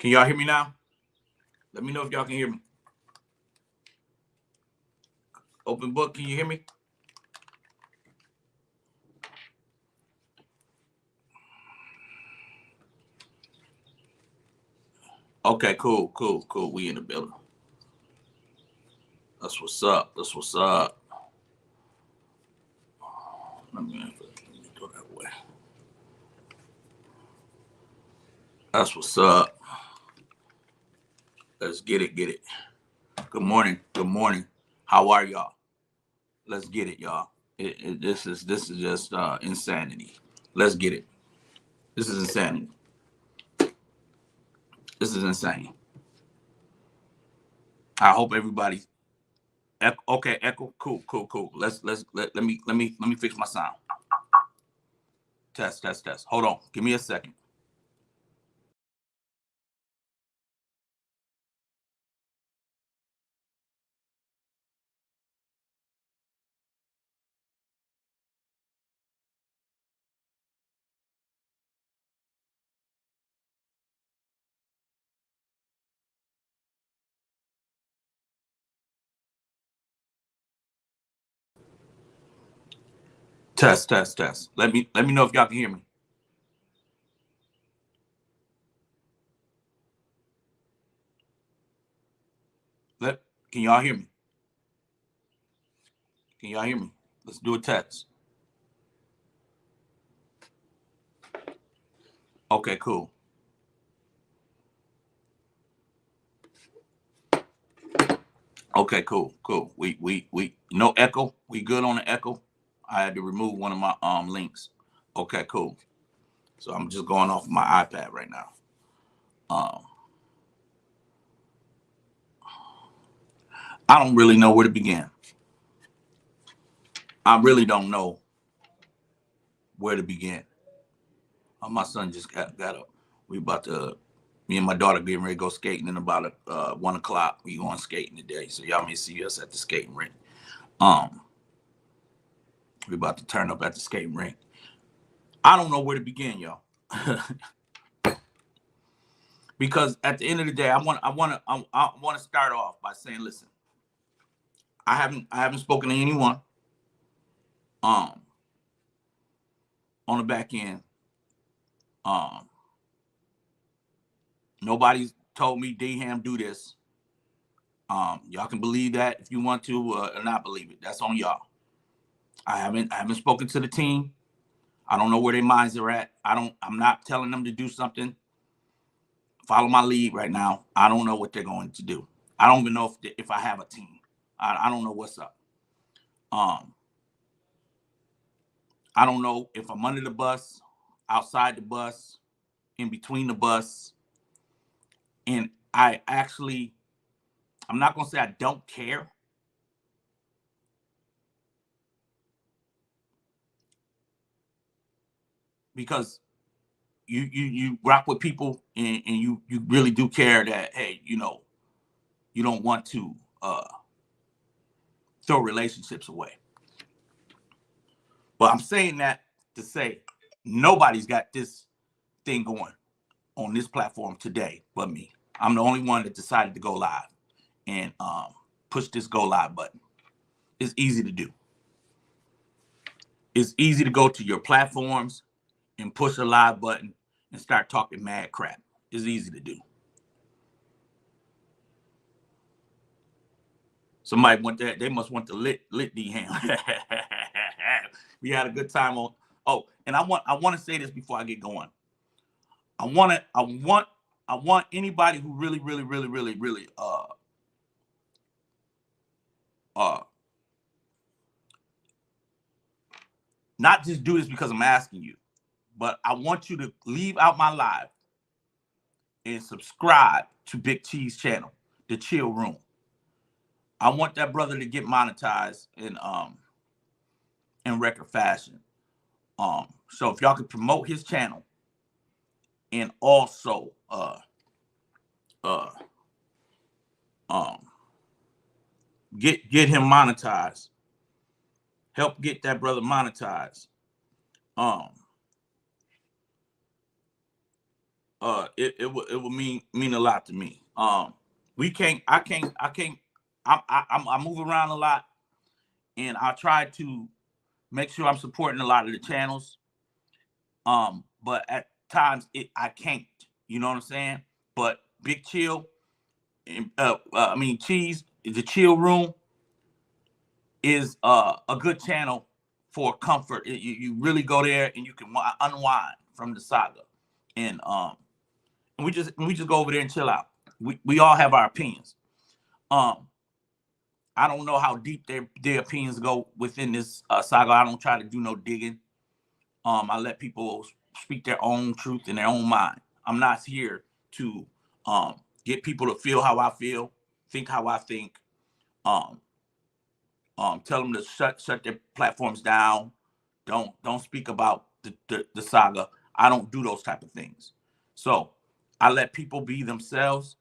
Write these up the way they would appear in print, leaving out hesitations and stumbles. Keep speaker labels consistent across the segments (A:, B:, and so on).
A: Can y'all hear me now? Let me know if y'all can hear me. Open book, can you hear me? Okay, cool. We in the building. That's what's up. Let me go that way. That's what's up. Let's get it. Good morning. How are y'all? Let's get it, y'all. This is just insanity. Let's get it. This is insanity. This is insane. I hope everybody. Okay, echo. Cool. Let me fix my sound. Test. Hold on. Give me a second. Test. Let me know if y'all can hear me. Can y'all hear me? Can y'all hear me? Let's do a test. Okay, cool. Okay, cool. We no echo. We good on the echo. I had to remove one of my links. Okay, cool. So I'm just going off my iPad right now. I don't really know where to begin. I really don't know where to begin. My son just got up. Me and my daughter getting ready to go skating in about 1 o'clock. We going skating today, so y'all may see us at the skating rink. We about to turn up at the skating rink. I don't know where to begin, y'all. Because at the end of the day, I want to start off by saying, listen, I haven't spoken to anyone on the back end. Nobody's told me D-Ham do this. Y'all can believe that if you want to or not believe it. That's on y'all. I haven't spoken to the team. I don't know where their minds are at. I'm not telling them to do something. Follow my lead right now. I don't know what they're going to do. I don't even know if I have a team. I don't know what's up. I don't know if I'm under the bus, outside the bus, in between the bus. And I'm not going to say I don't care. Because you rock with people and you really do care that, hey, you don't want to throw relationships away. But I'm saying that to say nobody's got this thing going on this platform today but me. I'm the only one that decided to go live and push this go live button. It's easy to do. It's easy to go to your platforms and push a live button and start talking mad crap. It's easy to do. Somebody want that. They must want to lit D-Ham. We had a good time on. Oh, and I want to say this before I get going. I want anybody who really not just do this because I'm asking you, but I want you to leave out my live and subscribe to Big Cheese channel, The Chill Room. I want that brother to get monetized in record fashion. So if y'all could promote his channel and also get him monetized, help get that brother monetized. it would mean a lot to me. We can't. I can't. I move around a lot, and I try to make sure I'm supporting a lot of the channels. But at times I can't. You know what I'm saying? But Big Chill, I mean Cheese, the Chill Room is a good channel for comfort. You really go there and you can unwind from the saga, and we just go over there and chill out. We all have our opinions. I don't know how deep their opinions go within this saga. I don't try to do no digging. I let people speak their own truth in their own mind. I'm not here to get people to feel how I feel, think how I think, tell them to shut their platforms down. Don't speak about the saga. I don't do those type of things. So I let people be themselves.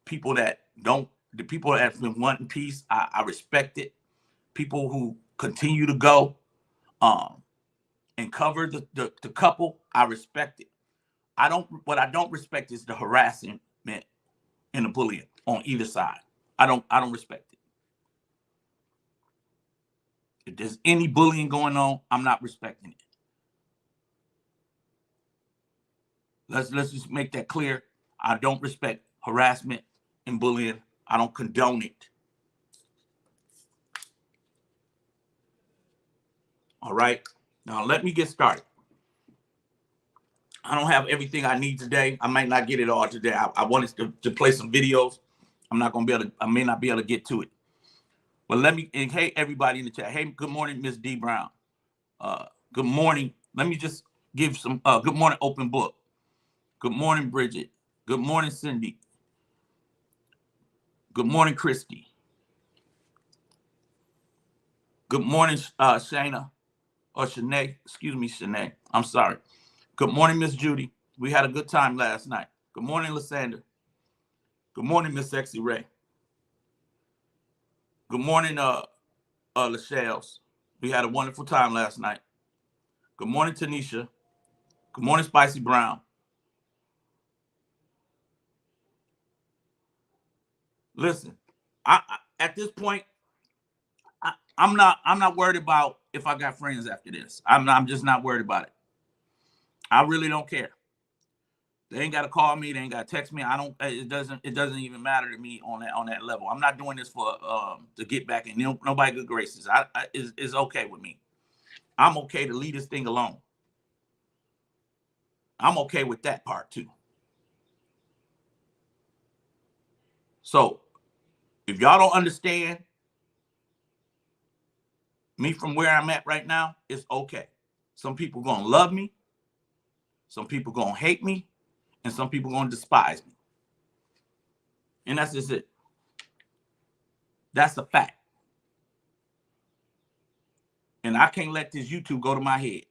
A: People that don't, the people that have been wanting peace, I respect it. People who continue to go and cover the couple, I respect it. What I don't respect is the harassment and the bullying on either side. I don't respect it. If there's any bullying going on, I'm not respecting it. Let's just make that clear. I don't respect harassment and bullying. I don't condone it. All right. Now let me get started. I don't have everything I need today. I might not get it all today. I wanted to play some videos. I'm not gonna be able to. I may not be able to get to it. But let me. And hey, everybody in the chat. Hey, good morning, Miss D Brown. Good morning. Let me just give some. Good morning, Open Book. Good morning, Bridget. Good morning, Cindy. Good morning, Christy. Good morning, Shana. Or Shanae. Excuse me, Shanae. I'm sorry. Good morning, Miss Judy. We had a good time last night. Good morning, Lysander. Good morning, Miss Sexy Ray. Good morning, Lachelles. We had a wonderful time last night. Good morning, Tanisha. Good morning, Spicy Brown. Listen, I at this point, I'm not worried about if I got friends after this. I'm just not worried about it. I really don't care. They ain't got to call me. They ain't got to text me. I don't. It doesn't even matter to me on that level. I'm not doing this for to get back in nobody good graces. It's okay with me. I'm okay to leave this thing alone. I'm okay with that part too. So if y'all don't understand me from where I'm at right now, it's okay. Some people gonna love me, some people gonna hate me, and some people gonna despise me. And that's just it. That's a fact. And I can't let this YouTube go to my head.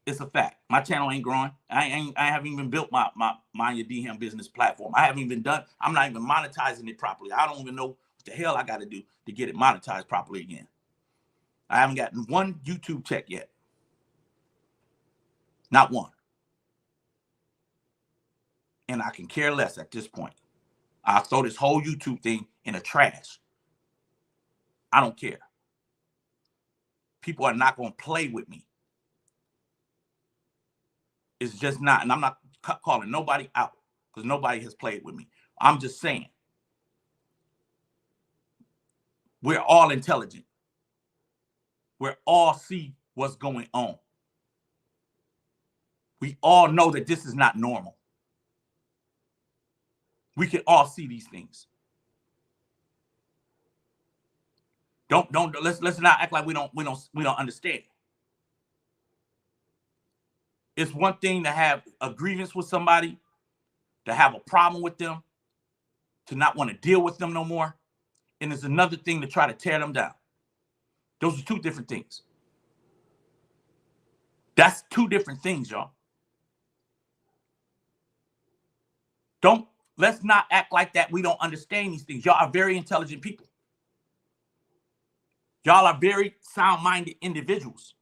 A: It's a fact. My channel ain't growing. I haven't even built my Mind Your DM business platform. I haven't even done. I'm not even monetizing it properly. I don't even know what the hell I got to do to get it monetized properly again. I haven't gotten one YouTube check yet. Not one. And I can care less at this point. I'll throw this whole YouTube thing in the trash. I don't care. People are not going to play with me. It's just not. And I'm not calling nobody out because nobody has played with me. I'm just saying. We're all intelligent. We all see what's going on. We all know that this is not normal. We can all see these things. Let's not act like we don't understand. It's one thing to have a grievance with somebody, to have a problem with them, to not want to deal with them no more. And it's another thing to try to tear them down. Those are two different things. That's two different things, y'all. Let's not act like that we don't understand these things. Y'all are very intelligent people. Y'all are very sound-minded individuals.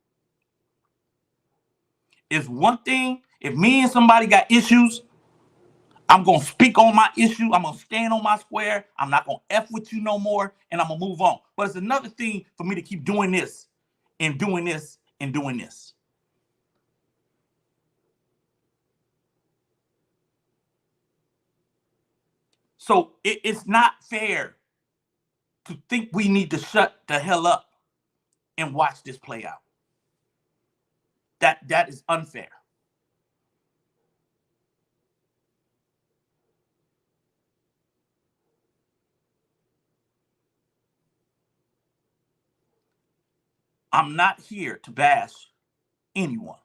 A: It's one thing if me and somebody got issues I'm going to speak on my issue. I'm going to stand on my square. I'm not going to F with you no more, and I'm going to move on. But it's another thing for me to keep doing this and doing this and doing this. So it's not fair to think we need to shut the hell up and watch this play out. That is unfair. I'm not here to bash anyone.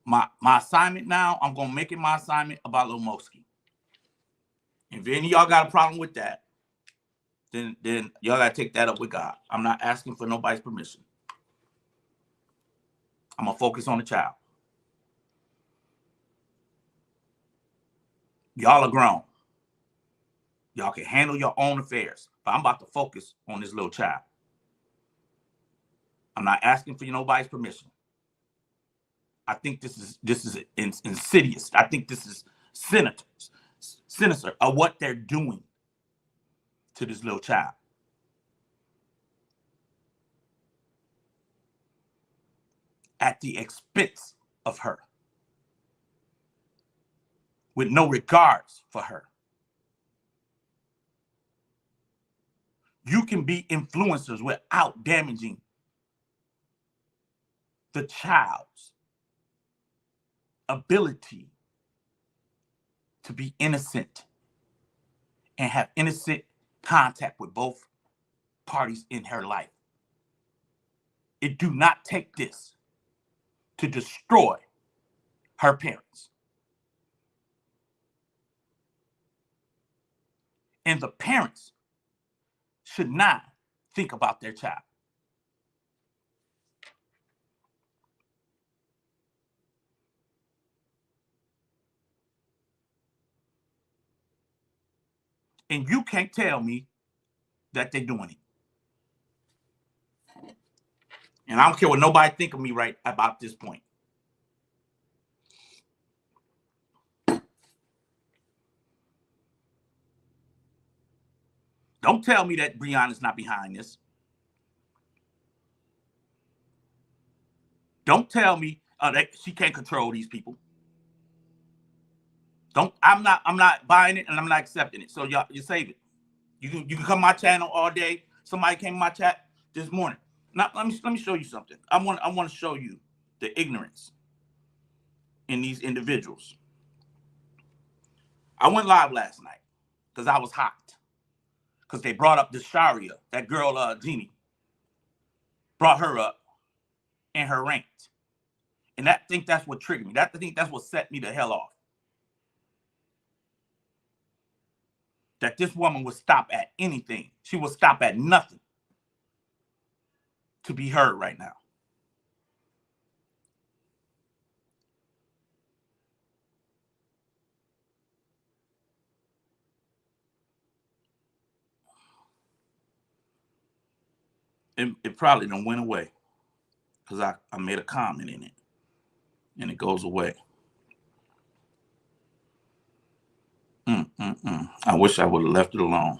A: My assignment now, I'm going to make it my assignment about Lil Mosky. If any of y'all got a problem with that, then y'all got to take that up with God. I'm not asking for nobody's permission. I'm going to focus on the child. Y'all are grown. Y'all can handle your own affairs. But I'm about to focus on this little child. I'm not asking for nobody's permission. I think this is insidious. I think this is sinister of what they're doing to this little child. At the expense of her. With no regards for her. You can be influencers without damaging the child's ability to be innocent and have innocent contact with both parties in her life. It do not take this to destroy her parents. And the parents should not think about their child. And you can't tell me that they're doing it. And I don't care what nobody think of me right about this point. Don't tell me that Briana's not behind this. Don't tell me that she can't control these people. I'm not buying it and I'm not accepting it. So y'all, you save it. You can come to my channel all day. Somebody came in my chat this morning. Now let me show you something. I want to show you the ignorance in these individuals. I went live last night because I was hot. Because they brought up the Sharia, that girl Jeannie. Brought her up and her rant. And I think that's what triggered me. I think that's what set me the hell off. That this woman would stop at anything. She would stop at nothing to be heard right now. It probably done went away because I made a comment in it and it goes away. I wish I would have left it alone.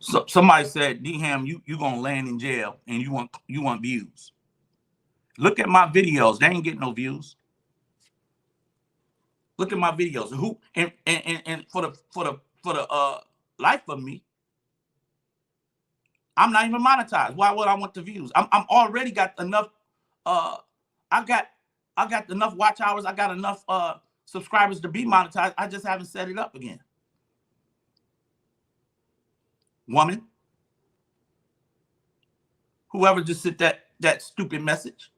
A: So somebody said, D-Ham, you gonna land in jail and you want views. Look at my videos. They ain't getting no views. Look at my videos. Who and for the life of me, I'm not even monetized. Why would I want the views? I'm already got enough. I got enough watch hours. I got enough subscribers to be monetized. I just haven't set it up again. Woman, whoever just sent that stupid message,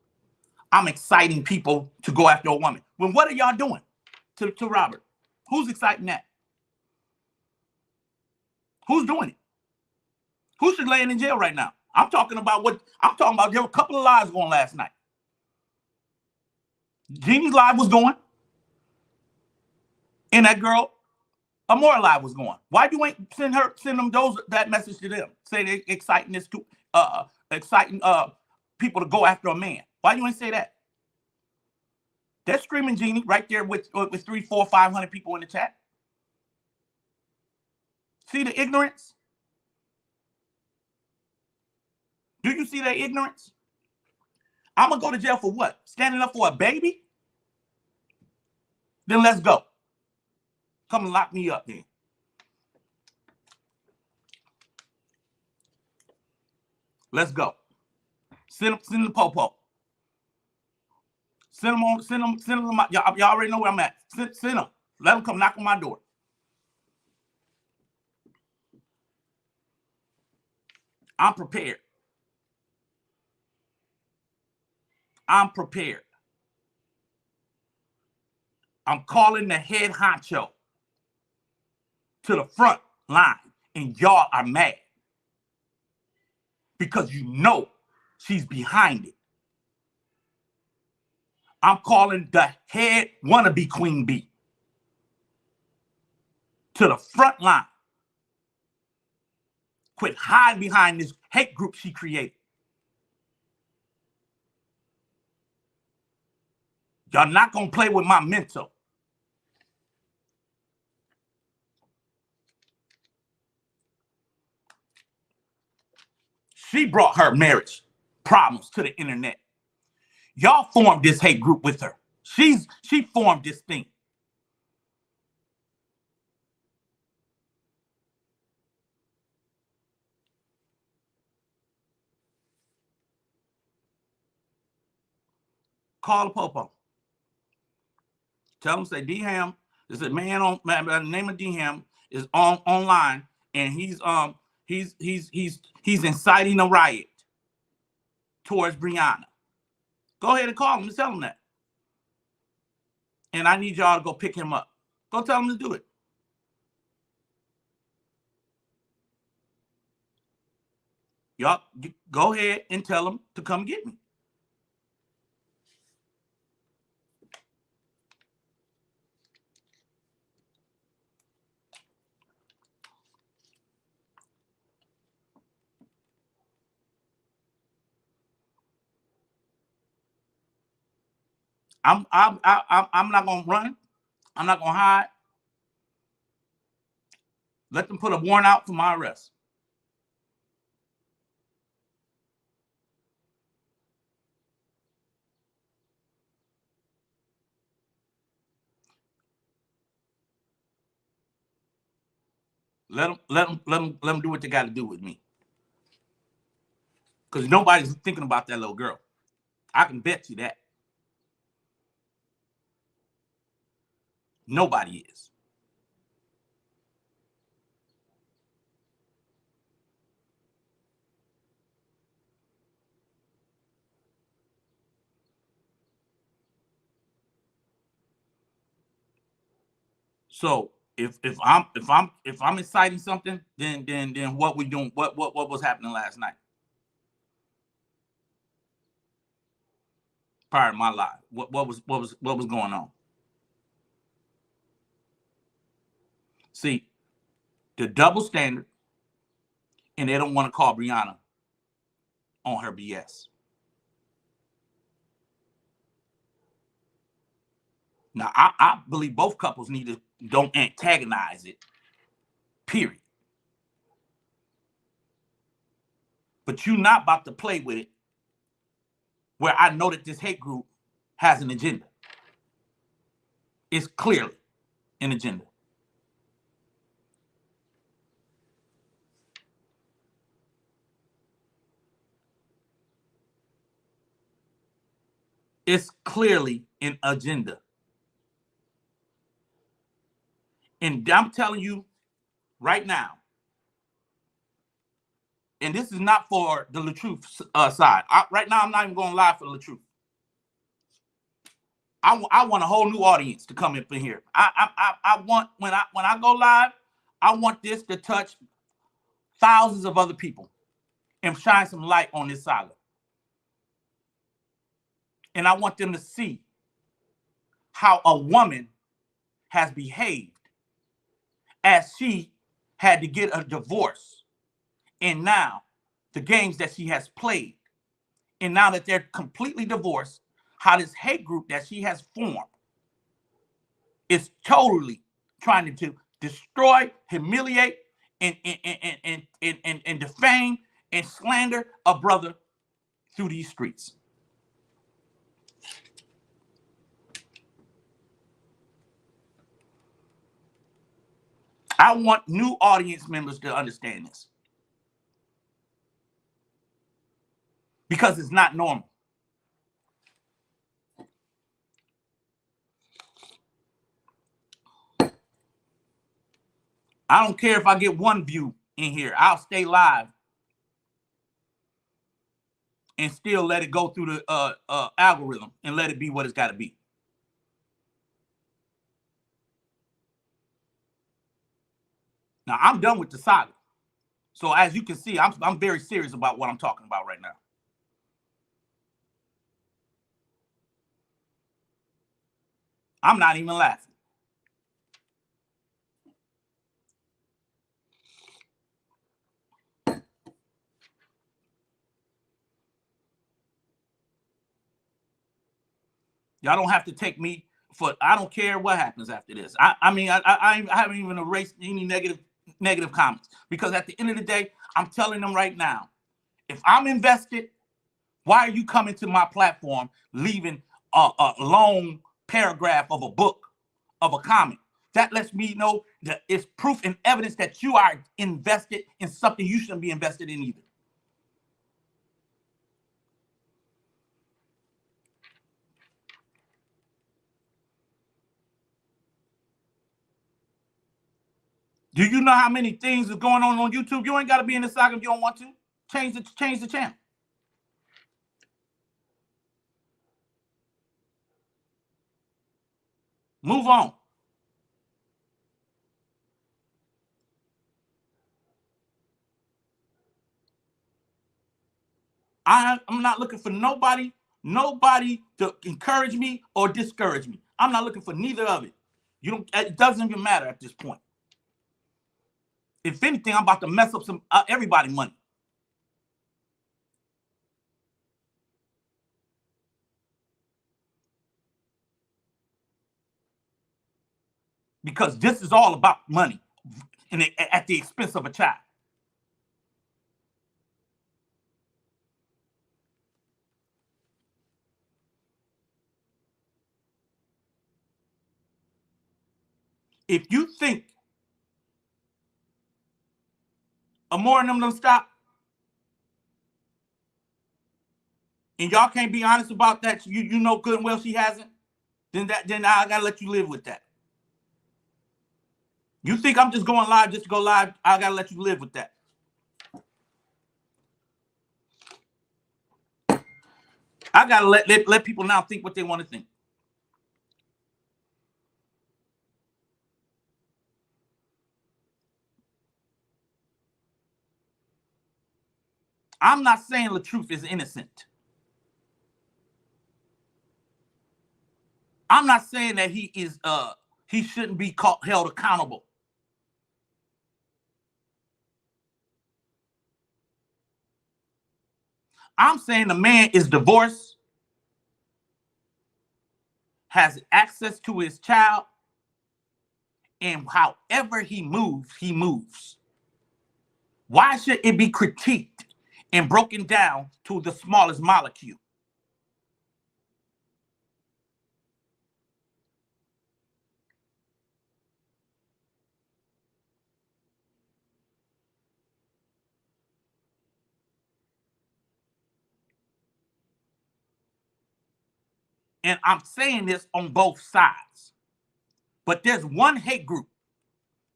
A: I'm exciting people to go after a woman. When what are y'all doing to Robert? Who's exciting that? Who's doing it? Who should land in jail right now? I'm talking about there were a couple of lives going last night. Jeannie's live was going. And that girl, Amora live was going. Why you ain't send them that message to them? Say they exciting people to go after a man. Why you ain't say that? They're screaming Jeannie right there with 300, 400, 500 people in the chat. See the ignorance? Do you see that ignorance? I'm gonna go to jail for what? Standing up for a baby? Then let's go. Come and lock me up then. Let's go. Send the popo. Send them. Y'all already know where I'm at. Send them. Let them come knock on my door. I'm prepared. I'm prepared. I'm calling the head honcho to the front line, and y'all are mad because you know she's behind it. I'm calling the head wannabe queen bee to the front line. Quit hiding behind this hate group she created. Y'all not gonna play with my mental. She brought her marriage problems to the internet. Y'all formed this hate group with her. She formed this thing. Call the popo. Tell him, say D-Ham. There's a man by the name of D-Ham is online, and he's inciting a riot towards Briana. Go ahead and call him and tell him that. And I need y'all to go pick him up. Go tell him to do it. Y'all go ahead and tell him to come get me. I'm not gonna run. I'm not gonna hide. Let them put a warrant out for my arrest. Let them do what they got to do with me. Because nobody's thinking about that little girl. I can bet you that. Nobody is. So if I'm inciting something, then what we doing? What was happening last night? Prior to my life, what was going on? See, the double standard, and they don't want to call Briana on her BS. Now, I believe both couples need to don't antagonize it, period. But you're not about to play with it where I know that this hate group has an agenda. It's clearly an agenda. It's clearly an agenda. And I'm telling you right now, and this is not for the LATRUTH side. Right now, I'm not even going live for LATRUTH. I want a whole new audience to come up in here. I want when I go live, I want this to touch thousands of other people and shine some light on this saga. And I want them to see how a woman has behaved as she had to get a divorce. And now the games that she has played. And now that they're completely divorced, how this hate group that she has formed is totally trying to destroy, humiliate, and defame and slander a brother through these streets. I want new audience members to understand this. Because it's not normal. I don't care if I get one view in here. I'll stay live and still let it go through the algorithm and let it be what it's got to be. Now, I'm done with the saga. So as you can see, I'm very serious about what I'm talking about right now. I'm not even laughing. Y'all don't have to take me for, I don't care what happens after this. I haven't even erased any negative comments, because at the end of the day, I'm telling them right now, if I'm invested, why are you coming to my platform leaving a long paragraph of a book, of a comment? That lets me know that it's proof and evidence that you are invested in something you shouldn't be invested in either. Do you know how many things are going on YouTube? You ain't got to be in the saga if you don't want to. Change the channel. Move on. I'm not looking for nobody to encourage me or discourage me. I'm not looking for neither of it. It doesn't even matter at this point. If anything, I'm about to mess up some everybody money. Because this is all about money and at the expense of a child. If you think more of them don't stop, and y'all can't be honest about that, you know good and well she hasn't, then I gotta let you live with that. You think I'm just going live just to go live, I gotta let you live with that. I gotta let people now think what they want to think. I'm not saying LATRUTH is innocent. I'm not saying that he shouldn't be held accountable. I'm saying the man is divorced, has access to his child, and however he moves, he moves. Why should it be critiqued and broken down to the smallest molecule? And I'm saying this on both sides. But there's one hate group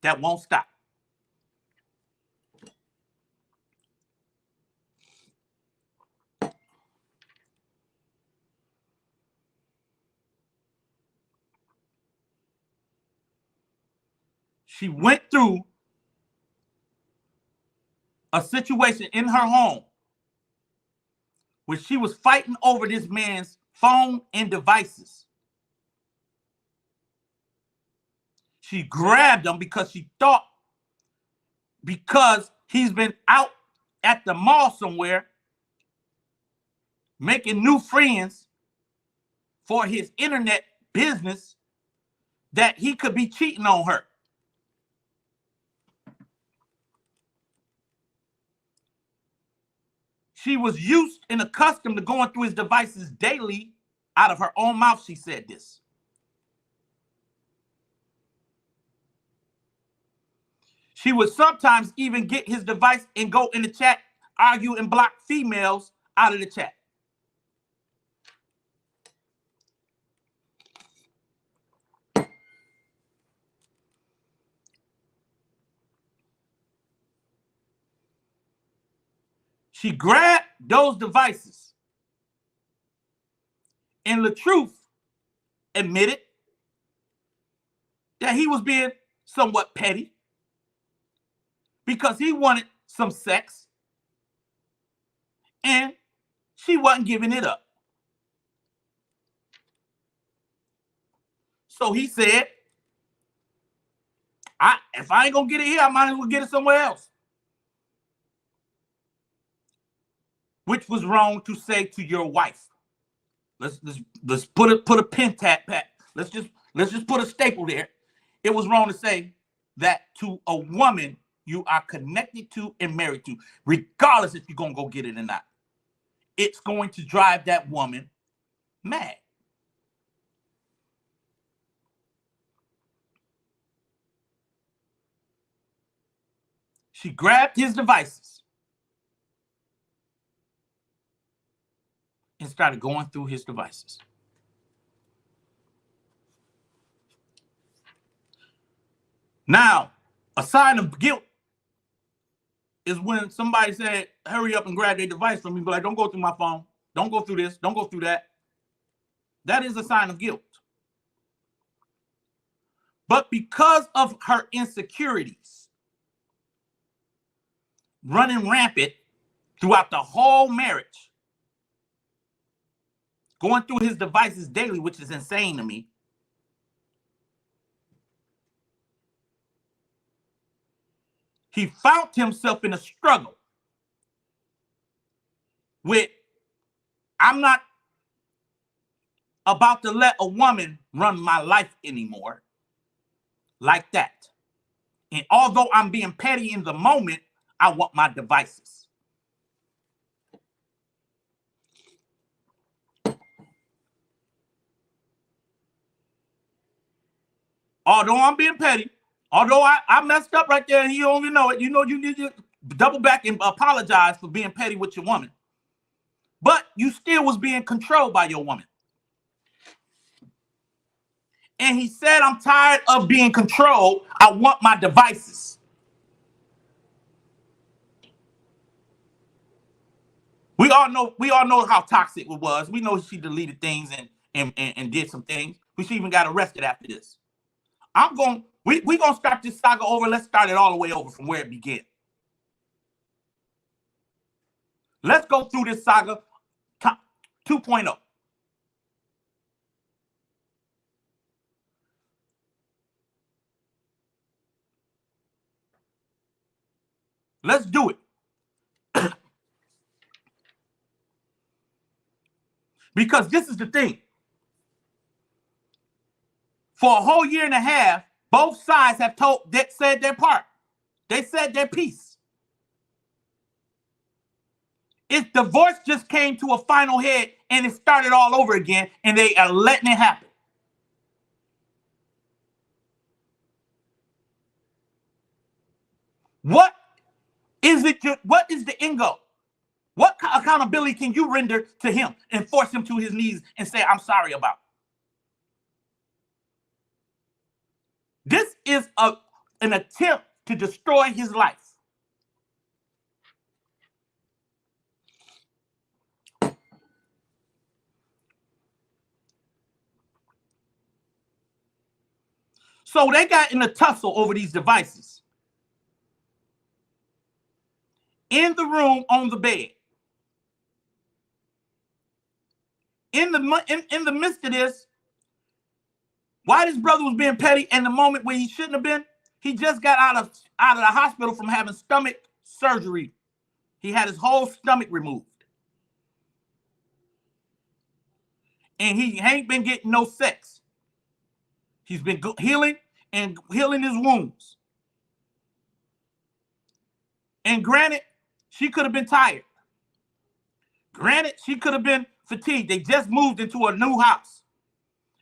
A: that won't stop. She went through a situation in her home where she was fighting over this man's phone and devices. She grabbed him because she thought, because he's been out at the mall somewhere making new friends for his internet business, that he could be cheating on her. She was used and accustomed to going through his devices daily. Out of her own mouth, she said this. She would sometimes even get his device and go in the chat, argue and block females out of the chat. She grabbed those devices, and LATRUTH admitted that he was being somewhat petty because he wanted some sex and she wasn't giving it up. So he said, if I ain't gonna get it here, I might as well get it somewhere else. Which was wrong to say to your wife. Let's put a pin tap back. Let's just put a staple there. It was wrong to say that to a woman you are connected to and married to, regardless if you're gonna go get it or not. It's going to drive that woman mad. She grabbed his devices and started going through his devices. Now, a sign of guilt is when somebody said, hurry up and grab their device from me, but like, don't go through my phone. Don't go through this. Don't go through that. That is a sign of guilt. But because of her insecurities running rampant throughout the whole marriage, going through his devices daily, which is insane to me, he found himself in a struggle with, I'm not about to let a woman run my life anymore like that. And although I'm being petty in the moment, I want my devices. Although I'm being petty, although I messed up right there and you don't even know it, you know you need to double back and apologize for being petty with your woman. But you still was being controlled by your woman. And he said, I'm tired of being controlled. I want my devices. We all know how toxic it was. We know she deleted things and did some things. She even got arrested after this. We're gonna start this saga over. Let's start it all the way over from where it began. Let's go through this saga 2.0. Let's do it. Because this is the thing. For a whole year and a half, both sides have said their part. They said their piece. If divorce just came to a final head and it started all over again and they are letting it happen. What is the end goal? What accountability can you render to him and force him to his knees and say, I'm sorry about? This is an attempt to destroy his life. So they got in a tussle over these devices. In the room, on the bed. In the midst of this, why this brother was being petty, and the moment where he shouldn't have been, he just got out of the hospital from having stomach surgery. He had his whole stomach removed. And he ain't been getting no sex. He's been healing his wounds. And granted, she could have been tired. Granted, she could have been fatigued. They just moved into a new house.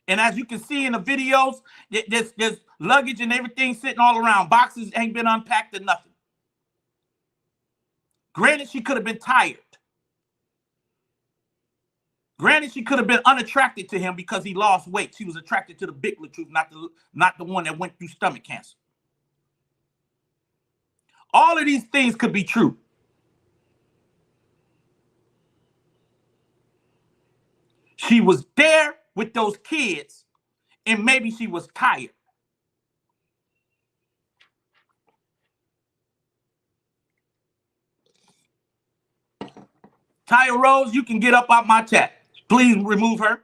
A: And as you can see in the videos, there's luggage and everything sitting all around. Boxes ain't been unpacked or nothing. Granted, she could have been tired. Granted, she could have been unattracted to him because he lost weight. She was attracted to the big LATRUTH, not the one that went through stomach cancer. All of these things could be true. She was there with those kids, and maybe she was tired. Taya Rose, you can get up out my chat. Please remove her.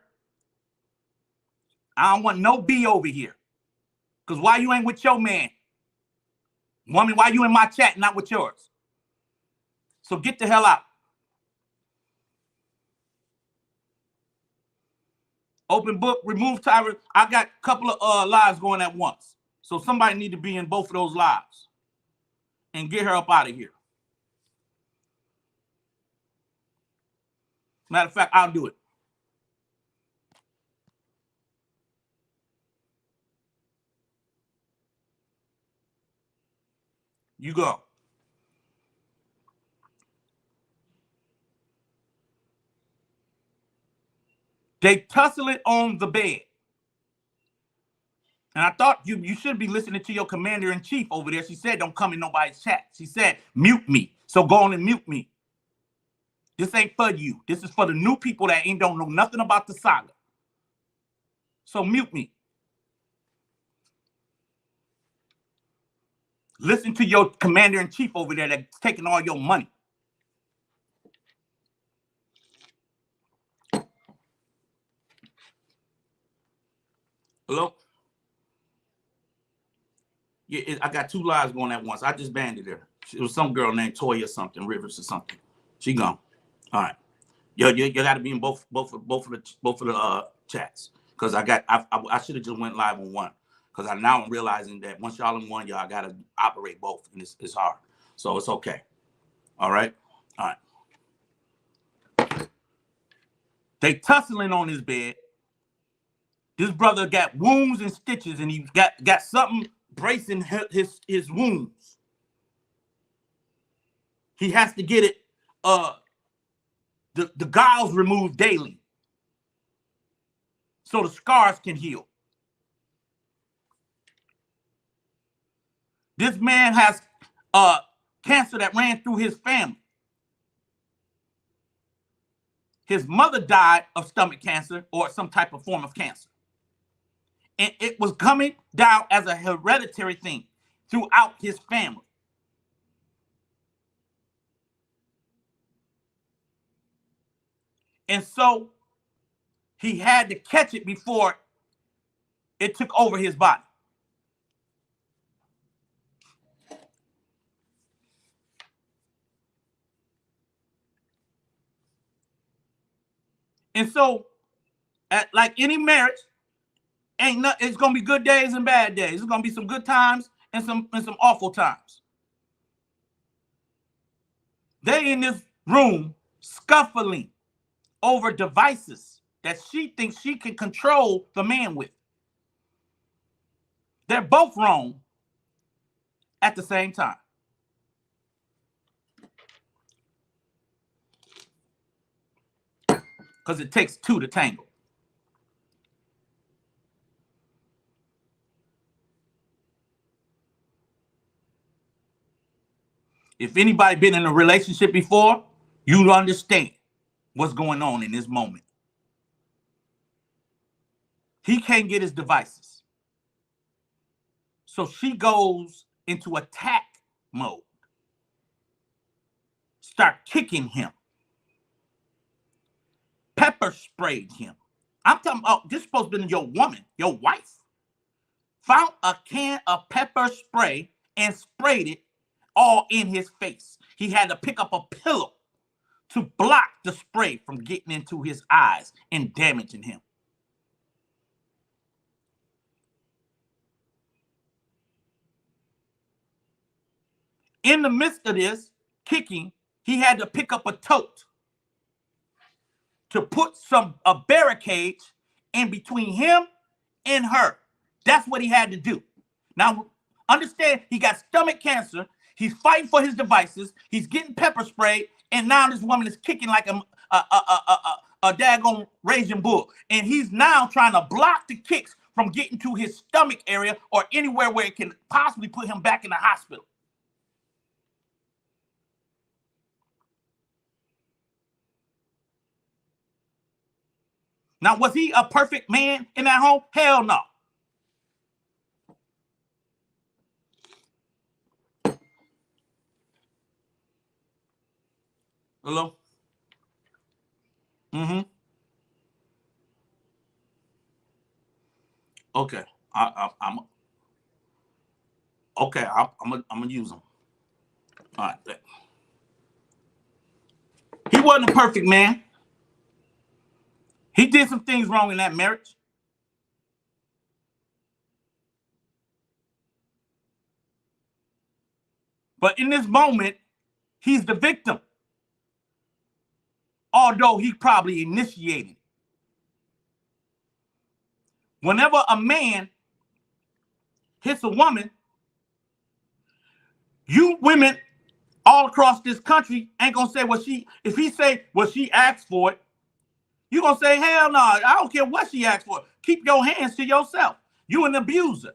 A: I don't want no B over here. Because why you ain't with your man? Woman, why you in my chat, not with yours? So get the hell out. Open book, remove Tyra. I got a couple of lives going at once. So somebody need to be in both of those lives. And get her up out of here. Matter of fact, I'll do it. You go. They tussling on the bed. And I thought you should be listening to your commander-in-chief over there. She said, don't come in nobody's chat. She said, mute me. So go on and mute me. This ain't for you. This is for the new people that don't know nothing about the saga. So mute me. Listen to your commander-in-chief over there that's taking all your money. Hello? Yeah, I got 2 lives going at once. I just banded her. It was some girl named Toya something, Rivers or something. She gone. All right. You got to be in both of the chats, because I should have just went live on one, because I'm realizing that once y'all in one, y'all got to operate both, and it's hard. So it's okay. All right. They tussling on his bed. This brother got wounds and stitches, and he got something bracing his wounds. He has to get it the gauze removed daily so the scars can heal. This man has cancer that ran through his family. His mother died of stomach cancer or some type of form of cancer. And it was coming down as a hereditary thing throughout his family. And so he had to catch it before it took over his body. And so, like any marriage, it's gonna be good days and bad days. It's gonna be some good times and some awful times. They in this room scuffling over devices that she thinks she can control the man with. They're both wrong at the same time. Because it takes 2 to tangle. If anybody been in a relationship before, you understand what's going on in this moment. He can't get his devices. So she goes into attack mode. Start kicking him. Pepper sprayed him. I'm talking about, this is supposed to be your woman, your wife. Found a can of pepper spray and sprayed it all in his face. He had to pick up a pillow to block the spray from getting into his eyes and damaging him. In the midst of this kicking, he had to pick up a tote to put a barricade in between him and her. That's what he had to do. Now, understand, he got stomach cancer. He's fighting for his devices. He's getting pepper sprayed, and now this woman is kicking like a daggone raging bull. And he's now trying to block the kicks from getting to his stomach area or anywhere where it can possibly put him back in the hospital. Now, was he a perfect man in that home? Hell no. Hello? Mm-hmm. Okay. I'm okay. I'm gonna use him. All right. He wasn't a perfect man. He did some things wrong in that marriage. But in this moment, he's the victim. Although he probably initiated. Whenever a man hits a woman, you women all across this country ain't gonna say what she, if he say, well, she asked for it, you gonna say, hell no, I don't care what she asked for. Keep your hands to yourself. You an abuser.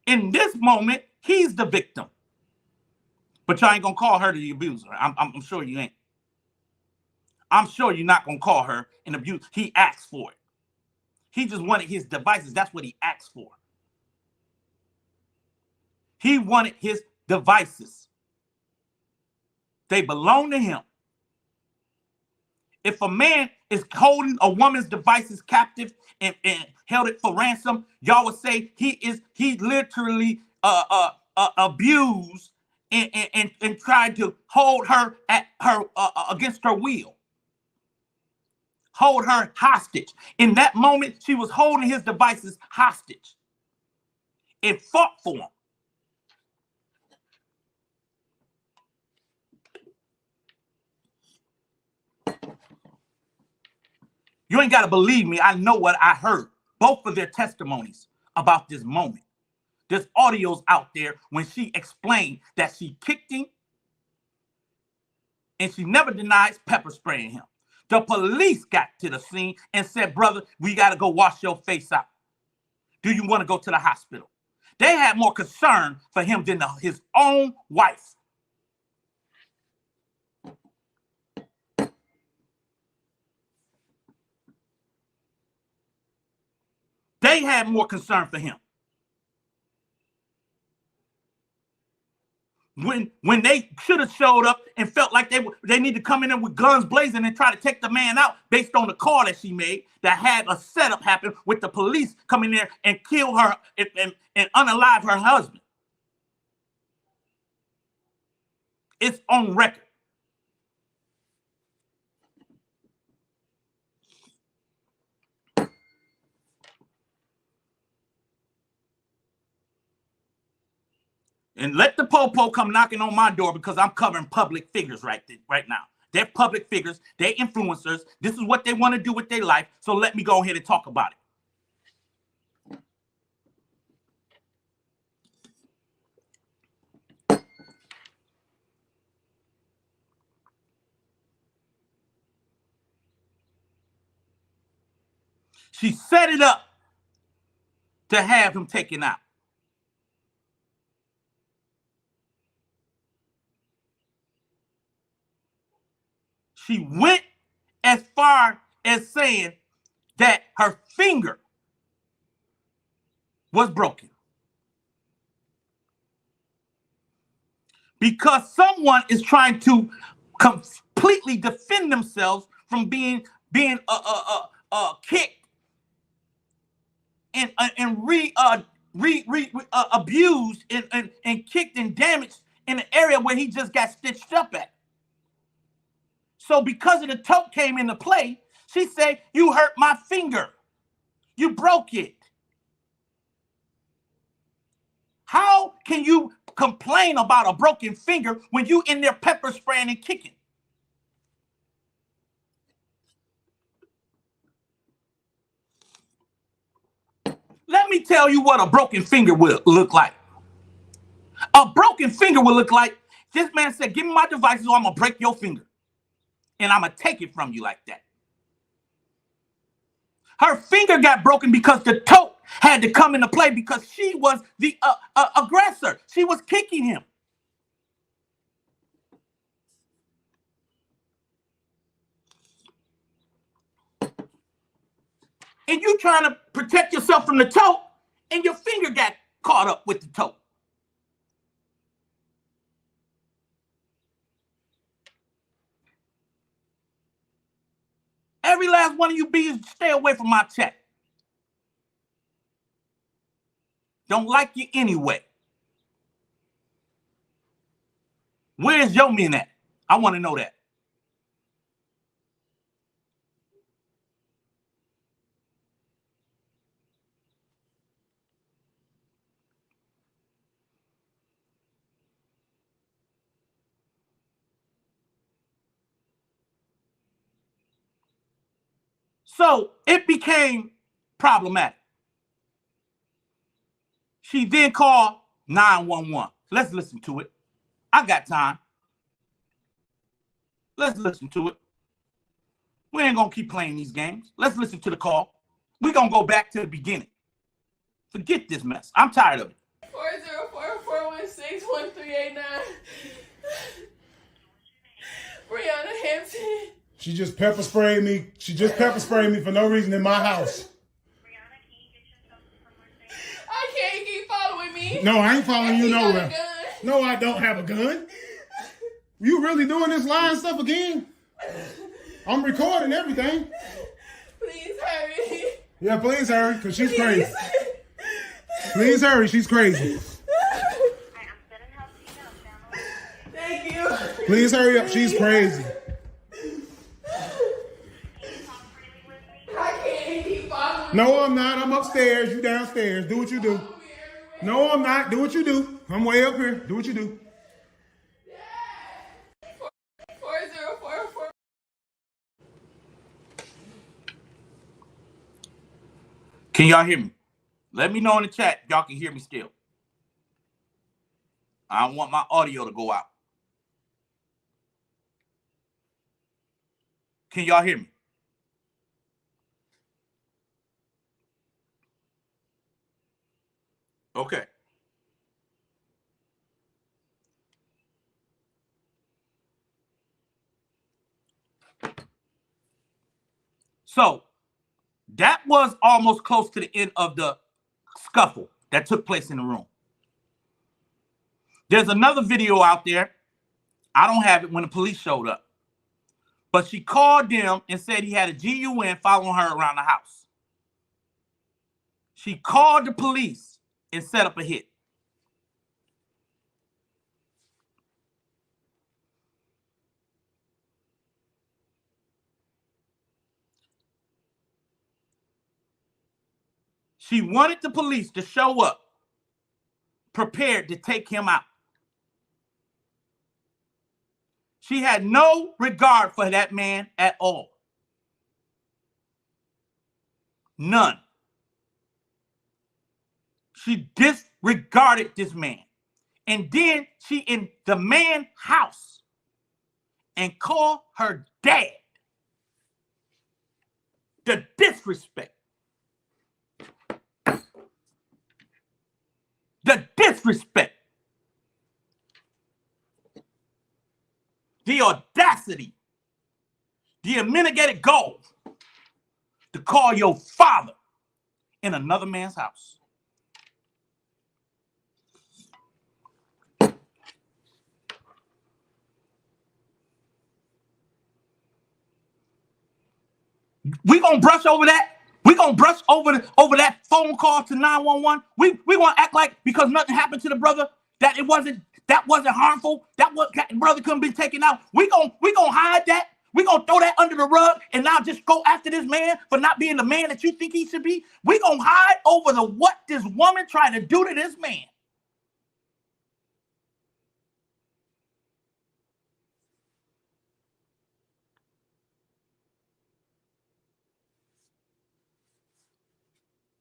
A: In this moment, he's the victim. But y'all ain't gonna call her the abuser. I'm sure you ain't. I'm sure you're not gonna call her an abuser. He asked for it. He just wanted his devices. That's what he asked for. He wanted his devices. They belong to him. If a man is holding a woman's devices captive and held it for ransom, y'all would say he literally abused and tried to hold her at her against her will. Hold her hostage. In that moment, she was holding his devices hostage. It fought for him. You ain't got to believe me. I know what I heard. Both of their testimonies about this moment. There's audios out there when she explained that she kicked him and she never denies pepper spraying him. The police got to the scene and said, brother, we got to go wash your face out. Do you want to go to the hospital? They had more concern for him than his own wife. They had more concern for him. When they should have showed up and felt like they need to come in there with guns blazing and try to take the man out based on the call that she made that had a setup happen with the police coming there and kill her and unalive her husband. It's on record. And let the po-po come knocking on my door because I'm covering public figures right now. They're public figures. They're influencers. This is what they want to do with their life. So let me go ahead and talk about it. She set it up to have him taken out. She went as far as saying that her finger was broken. Because someone is trying to completely defend themselves from being kicked and abused and kicked and damaged in an area where he just got stitched up at. So because of the tote came into play, she said, "You hurt my finger. You broke it." How can you complain about a broken finger when you in there pepper spraying and kicking? Let me tell you what a broken finger will look like. A broken finger will look like this man said, "Give me my devices or I'm going to break your finger. And I'm going to take it from you like that." Her finger got broken because the tote had to come into play because she was the aggressor. She was kicking him. And you trying to protect yourself from the tote, and your finger got caught up with the tote. Every last one of you bees, stay away from my chat. Don't like you anyway. Where's your men at? I want to know that. So it became problematic. She then called 911. Let's listen to it. I got time. Let's listen to it. We ain't going to keep playing these games. Let's listen to the call. We're going to go back to the beginning. Forget this mess. I'm tired of it.
B: 404-416-1389. Briana Hampton.
C: She just pepper sprayed me. She just pepper sprayed me for no reason in my house.
B: Briana, can you get yourself somewhere safe? I can't keep following me.
C: No, I ain't following you nowhere.
B: Gun.
C: No, I don't have a gun. You really doing this lying stuff again? I'm recording everything.
B: Please hurry.
C: Yeah, please hurry, because she's crazy. Please hurry, she's crazy.
B: Thank you.
C: Please hurry up, she's crazy.
B: I can't keep following.
C: No, I'm not. I'm upstairs. You downstairs. Do what you do. No, I'm not. Do what you do. I'm way up here. Do what you do.
B: 404-4.
A: Can y'all hear me? Let me know in the chat if y'all can hear me still. I don't want my audio to go out. Can y'all hear me? Okay. So that was almost close to the end of the scuffle that took place in the room. There's another video out there. I don't have it when the police showed up. But she called them and said he had a GUN following her around the house. She called the police and set up a hit. She wanted the police to show up prepared to take him out. She had no regard for that man at all. None. She disregarded this man. And then she in the man's house and called her dad. The disrespect. The disrespect. The audacity. The unmitigated goal to call your father in another man's house. We gonna brush over that. We gonna brush over that phone call to 911. We gonna act like because nothing happened to the brother that wasn't harmful. That brother couldn't be taken out. We gonna hide that. We gonna throw that under the rug and now just go after this man for not being the man that you think he should be. We gonna hide over what this woman tried to do to this man.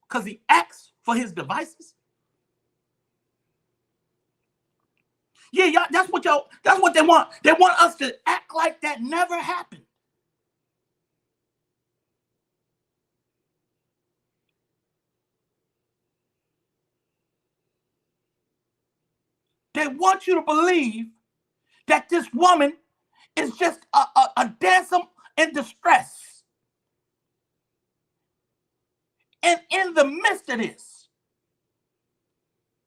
A: Because he asked for his devices. Yeah, y'all, that's what they want. They want us to act like that never happened. They want you to believe that this woman is just a dancer in distress. And in the midst of this,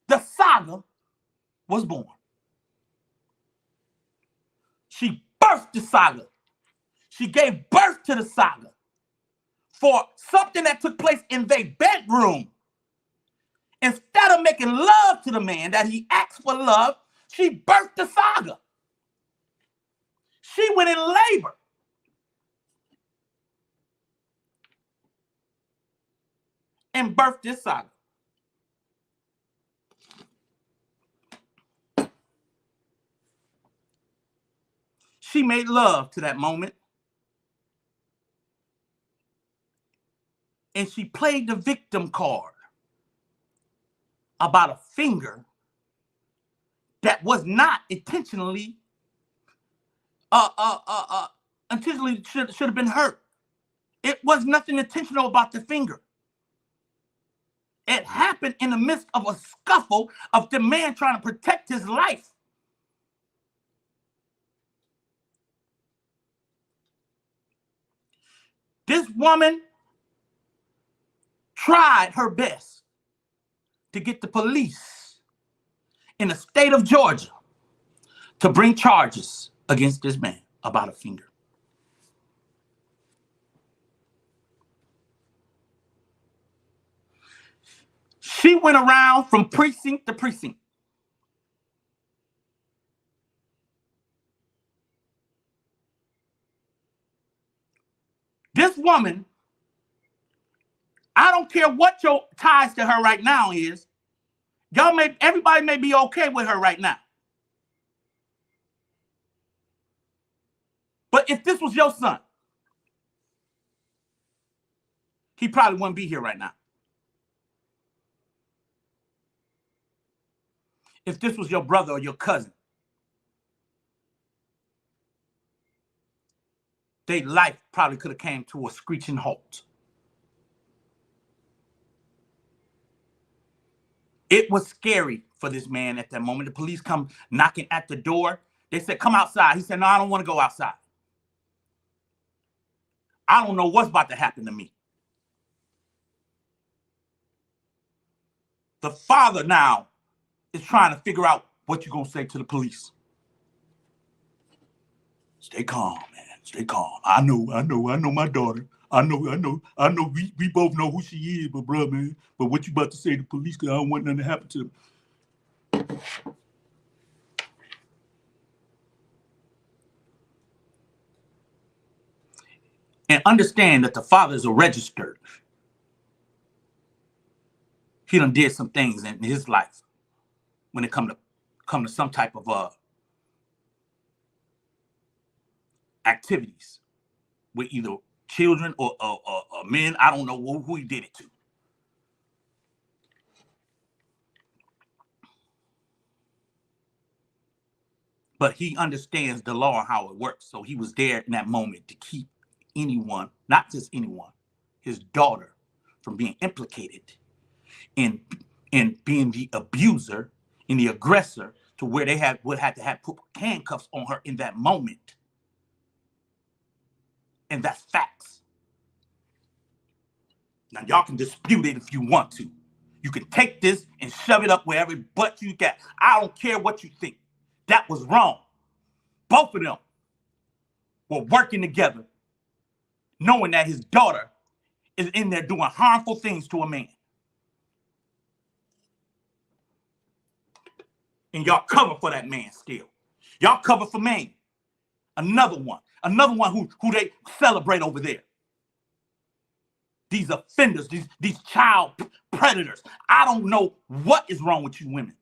A: the saga was born. She birthed the saga. She gave birth to the saga for something that took place in their bedroom. Instead of making love to the man that he asked for love, she birthed the saga. She went in labor. And birthed this saga. She made love to that moment. And she played the victim card about a finger that was not intentionally should have been hurt. It was nothing intentional about the finger. It happened in the midst of a scuffle of the man trying to protect his life. This woman tried her best to get the police in the state of Georgia to bring charges against this man about a finger. She went around from precinct to precinct. This woman, I don't care what your ties to her right now is. Everybody may be okay with her right now. But if this was your son, he probably wouldn't be here right now. If this was your brother or your cousin, their life probably could have came to a screeching halt. It was scary for this man at that moment. The police come knocking at the door. They said, come outside. He said, no, I don't want to go outside. I don't know what's about to happen to me. The father now is trying to figure out what you're going to say to the police. Stay calm, man. Stay calm. I know my daughter. I know. We both know who she is, but bro, man. But what you about to say to the police? Because I don't want nothing to happen to them. And understand that the father is a registered. He done did some things in his life when it come to some type of activities with either children or men. I don't know who he did it to. But he understands the law and how it works. So he was there in that moment to keep anyone, not just anyone, his daughter, from being implicated in being the abuser and the aggressor, to where they would have to have put handcuffs on her in that moment. And that's facts. Now, y'all can dispute it if you want to. You can take this and shove it up wherever butt you got. I don't care what you think. That was wrong. Both of them were working together, knowing that his daughter is in there doing harmful things to a man. And y'all cover for that man still. Y'all cover for me. Another one who they celebrate over there. These offenders, these child predators. I don't know what is wrong with you women.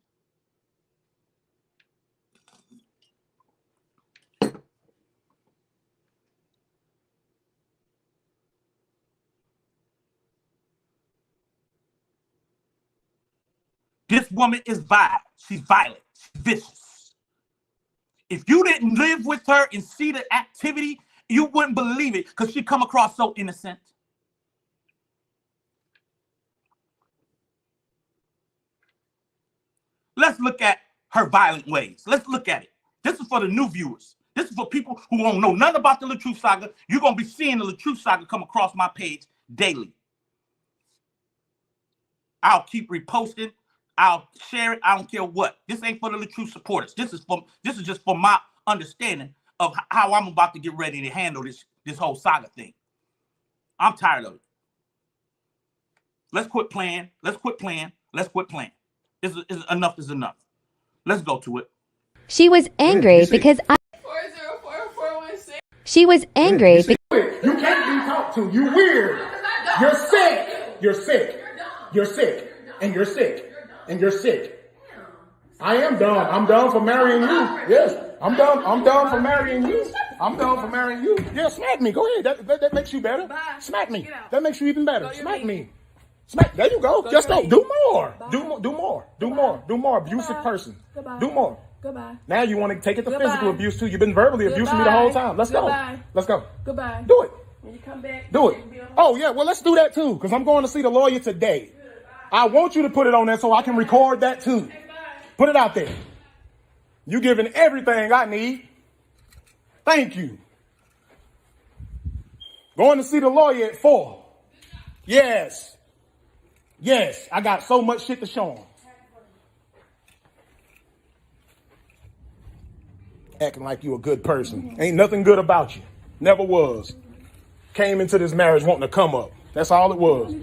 A: This woman is vile. She's violent. She's vicious. If you didn't live with her and see the activity, you wouldn't believe it because she come across so innocent. Let's look at her violent ways. Let's look at it. This is for the new viewers. This is for people who don't know nothing about the LATRUTH saga. You're going to be seeing the LATRUTH saga come across my page daily. I'll keep reposting. I'll share it. I don't care what. This ain't for the LATRUTH supporters. This is just for my understanding of how I'm about to get ready to handle this whole saga thing. I'm tired of it. Let's quit playing. Let's quit playing. Let's quit playing. Enough is enough. Let's go to it.
D: She was angry because I.
B: 404416.
D: She was angry because.
C: You can't be talked to. You weird. You're sick. You're sick. You're sick. And you're sick. And you're sick. I am done. I'm done for marrying you. Yes. I'm done for marrying you. I'm done for marrying you. Yeah, smack me. Go ahead. That makes you better. Smack me. That makes you even better. Smack me. Smack. There you go. Just go. Do more. Do more. Do more. Do more. Abusive person. Do more.
B: Goodbye.
C: Now you want to take it to physical abuse too. You've been verbally abusing me the whole time. Let's go. Let's go.
B: Goodbye.
C: Do it.
B: When you come back,
C: do it. Oh yeah. Well, let's do that too. Because I'm going to see the lawyer today. I want you to put it on there so I can record that too. Put it out there. You giving everything I need. Thank you. Going to see the lawyer at 4. Yes. Yes, I got so much shit to show him. Acting like you a good person. Ain't nothing good about you. Never was. Came into this marriage wanting to come up. That's all it was.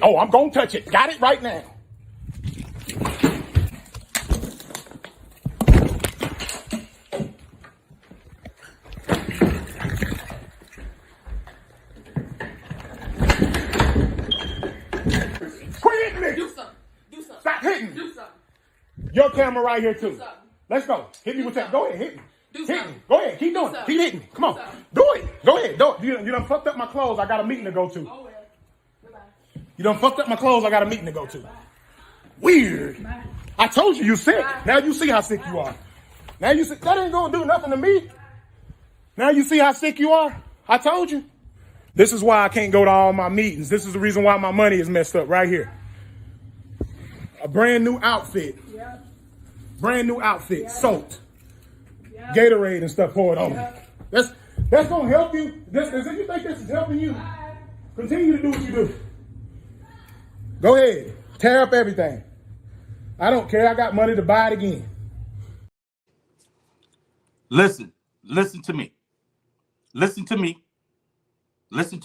C: Oh, I'm going to touch it. Got it right now. Stop hitting me. Do something. Your camera right here too. Let's go. Hit me with that. Go ahead. Hit me. Hit me. Go ahead. Keep doing it. Keep hitting me. Come on. Do it. Go ahead. Do it. You done fucked up my clothes. I got a meeting to go to. You done fucked up my clothes. I got a meeting to go to. Weird. I told you sick. Now you see how sick you are. Now you see. That ain't going to do nothing to me. Now you see how sick you are. I told you. This is why I can't go to all my meetings. This is the reason why my money is messed up right here. A brand new outfit. Yep. Brand new outfit. Yep. Soaked. Yep. Gatorade and stuff poured on. Yep. That's gonna help you. If you think this is helping you, continue to do what you do. Go ahead. Tear up everything. I don't care. I got money to buy it again.
A: Listen to me. Listen to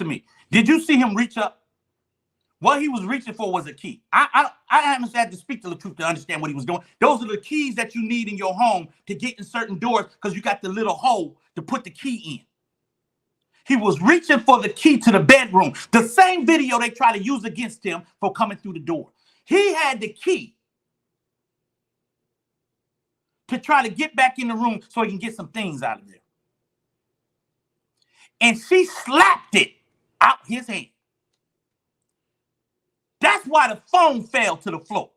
A: me. Did you see him reach up? What he was reaching for was a key. I haven't had to speak to LATRUTH to understand what he was doing. Those are the keys that you need in your home to get in certain doors because you got the little hole to put the key in. He was reaching for the key to the bedroom. The same video they try to use against him for coming through the door. He had the key to try to get back in the room so he can get some things out of there. And she slapped it out his hand. That's why the phone fell to the floor.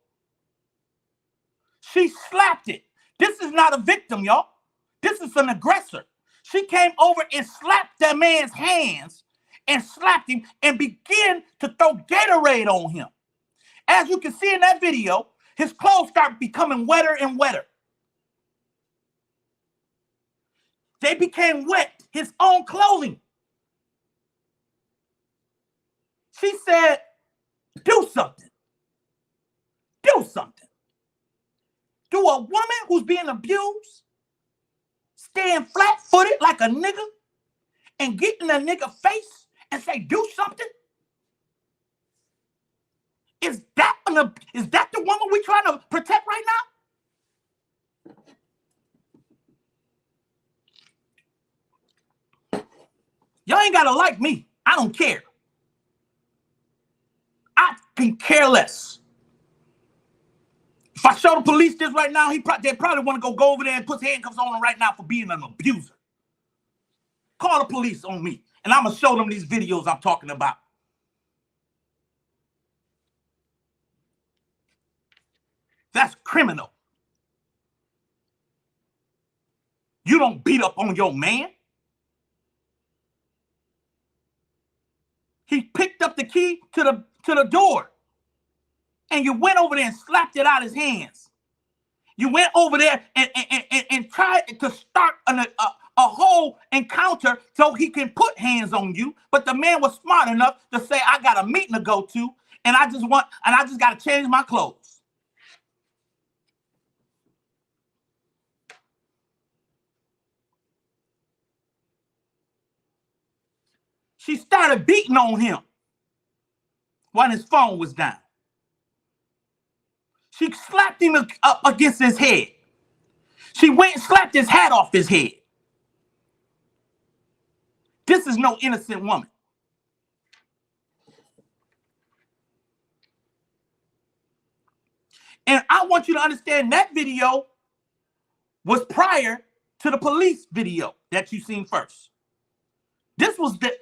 A: She slapped it. This is not a victim, y'all. This is an aggressor. She came over and slapped that man's hands and slapped him and began to throw Gatorade on him. As you can see in that video, his clothes start becoming wetter and wetter. They became wet, his own clothing. She said, do something. Do something. Do a woman who's being abused stand flat-footed like a nigga and get in a nigga face and say, do something? Is that the woman we trying to protect right now? Y'all ain't gotta like me. I don't care. I can care less. If I show the police this right now, they probably want to go over there and put handcuffs on him right now for being an abuser. Call the police on me, and I'm gonna show them these videos I'm talking about. That's criminal. You don't beat up on your man. He picked up the key to the door, and you went over there and slapped it out of his hands. You went over there and tried to start a whole encounter so he can put hands on you. But the man was smart enough to say, I got a meeting to go to, and I just got to change my clothes. She started beating on him while his phone was down. She slapped him up against his head. She went and slapped his hat off his head. This is no innocent woman. And I want you to understand that video was prior to the police video that you seen first. This was the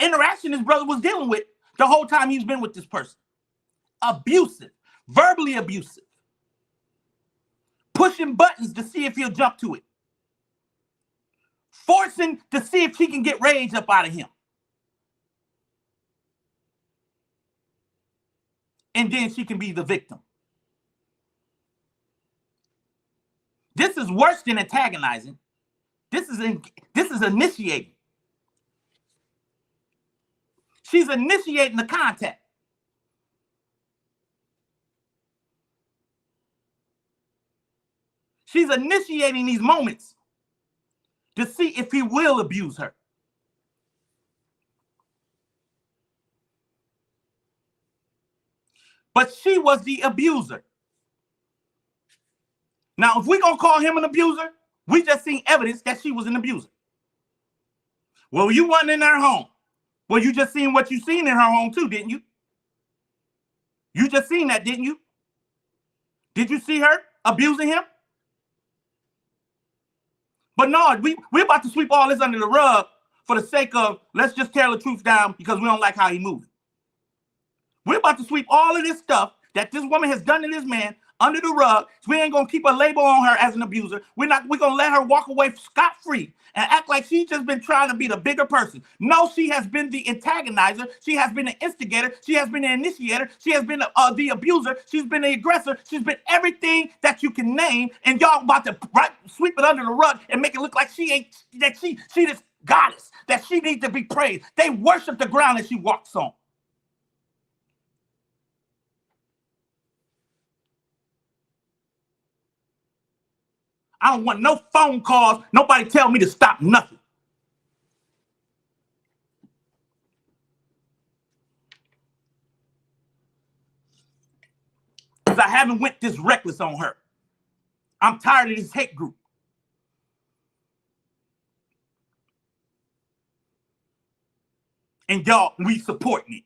A: interaction his brother was dealing with the whole time he's been with this person. Abusive, verbally abusive. Pushing buttons to see if he'll jump to it. Forcing to see if she can get rage up out of him. And then she can be the victim. This is worse than antagonizing. This is initiating. She's initiating the contact. She's initiating these moments to see if he will abuse her. But she was the abuser. Now, if we're going to call him an abuser, we just seen evidence that she was an abuser. Well, you wasn't in her home. Well, you just seen what you seen in her home too, didn't you? You just seen that, didn't you? Did you see her abusing him? But no, we're about to sweep all this under the rug for the sake of, let's just tear LATRUTH down because we don't like how he moving. We're about to sweep all of this stuff that this woman has done to this man under the rug. So we ain't gonna keep a label on her as an abuser. We're gonna let her walk away scot-free and act like she's just been trying to be the bigger person. No, she has been the antagonizer. She has been the instigator. She has been the initiator. She has been the abuser. She's been the aggressor. She's been everything that you can name. And y'all about to sweep it under the rug and make it look like she this goddess, that she needs to be praised. They worship the ground that she walks on. I don't want no phone calls. Nobody tell me to stop nothing. Because I haven't went this reckless on her. I'm tired of this hate group. And y'all, we supporting it.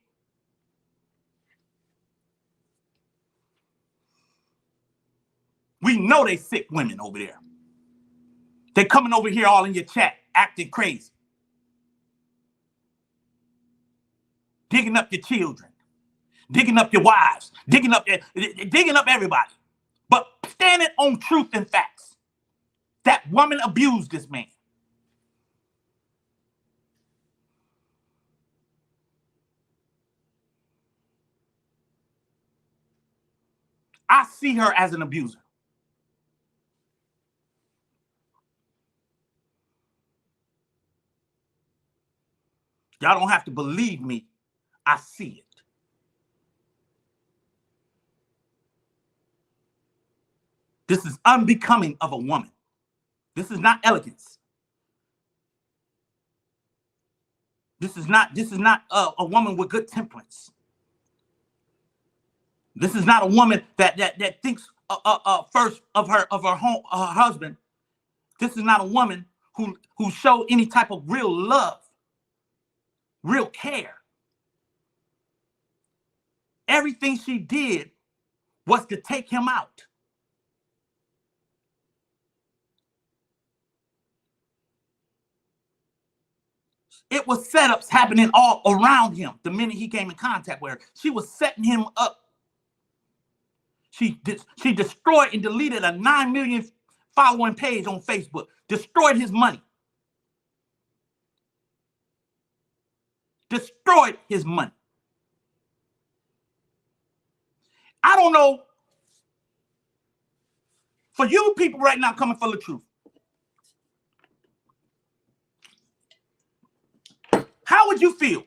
A: We know they sick women over there. They coming over here all in your chat, acting crazy. Digging up your children. Digging up your wives. Digging up everybody. But standing on truth and facts. That woman abused this man. I see her as an abuser. Y'all don't have to believe me. I see it. This is unbecoming of a woman. This is not elegance. This is not a woman with good temperance. This is not a woman that thinks first of her husband. This is not a woman who showed any type of real love, real care. Everything she did was to take him out. It was setups happening all around him the minute he came in contact with her. She was setting him up. She destroyed and deleted a 9 million following page on Facebook. Destroyed his money. Destroyed his money. I don't know. For you people right now coming for LATRUTH, how would you feel?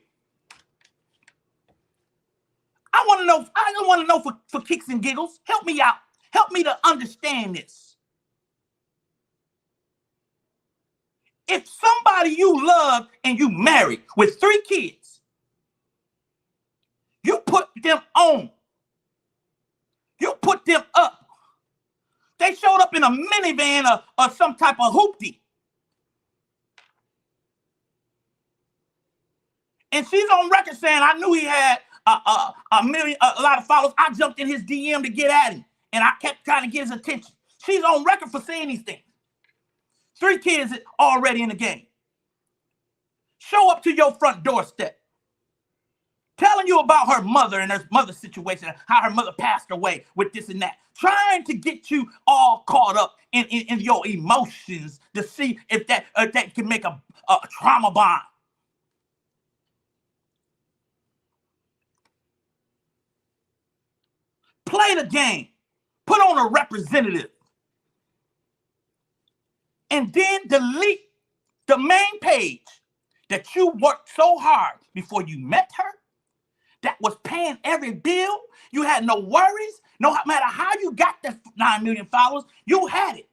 A: I want to know. I don't want to know for kicks and giggles. Help me out. Help me to understand this. If somebody you love and you married with 3 kids, you put them on. You put them up. They showed up in a minivan or some type of hoopty. And she's on record saying, I knew he had a lot of followers. I jumped in his DM to get at him. And I kept trying to get his attention. She's on record for saying these things. 3 kids already in the game. Show up to your front doorstep. Telling you about her mother and her mother's situation, how her mother passed away with this and that. Trying to get you all caught up in your emotions to see if that can make a trauma bond. Play the game. Put on a representative. And then delete the main page that you worked so hard before you met her, that was paying every bill. You had no worries. No matter how you got the 9 million followers, you had it.